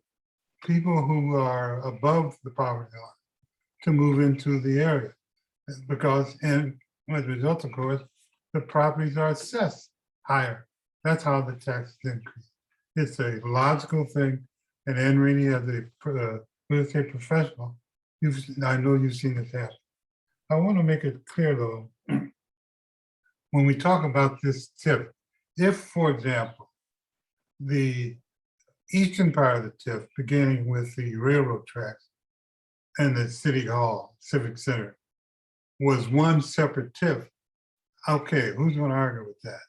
people who are above the poverty line to move into the area. Because, and as a result, of course, the properties are assessed higher. That's how the taxes increase. It's a logical thing. And Ann Rainey, as a real estate professional, I know you've seen this happen. I want to make it clear, though, when we talk about this TIF, if, for example, the eastern part of the TIF, beginning with the railroad tracks and the City Hall, Civic Center, was one separate TIF, okay, who's going to argue with that?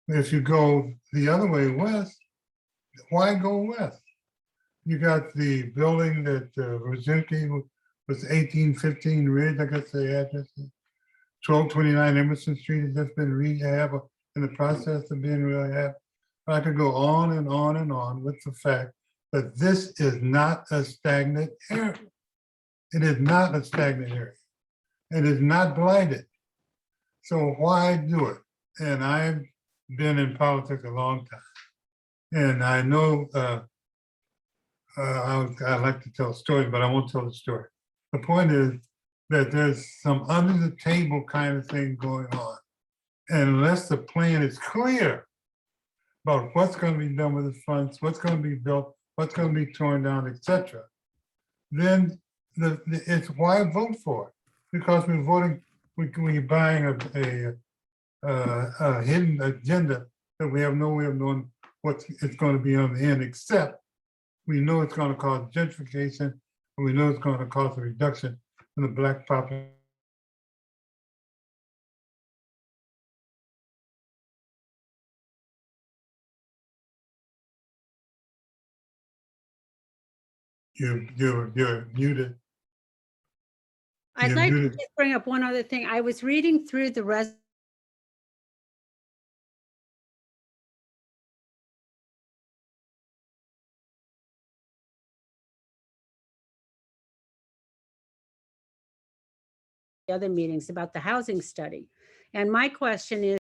If you go the other way west, why go west? You got the building that Rosinski was 1815 Ridge, I guess the address is. 1229 Emerson Street has just been rehabbed, in the process of being rehabbed. I could go on and on and on with the fact that this is not a stagnant area. It is not a stagnant area. It is not blighted. So why do it? And I've been in politics a long time. And I know I like to tell stories, but I won't tell the story. The point is that there's some under the table kind of thing going on. And unless the plan is clear about what's going to be done with the funds, what's going to be built, what's going to be torn down, etc., then it's why vote for it? Because we're voting, we're buying a hidden agenda that we have no way of knowing what it's going to be on the end, except we know it's going to cause gentrification, and we know it's going to cause a reduction in the Black population. You're muted. I'd You're like to muted. just bring up one other thing. I was reading through the other meetings about the housing study. And my question is,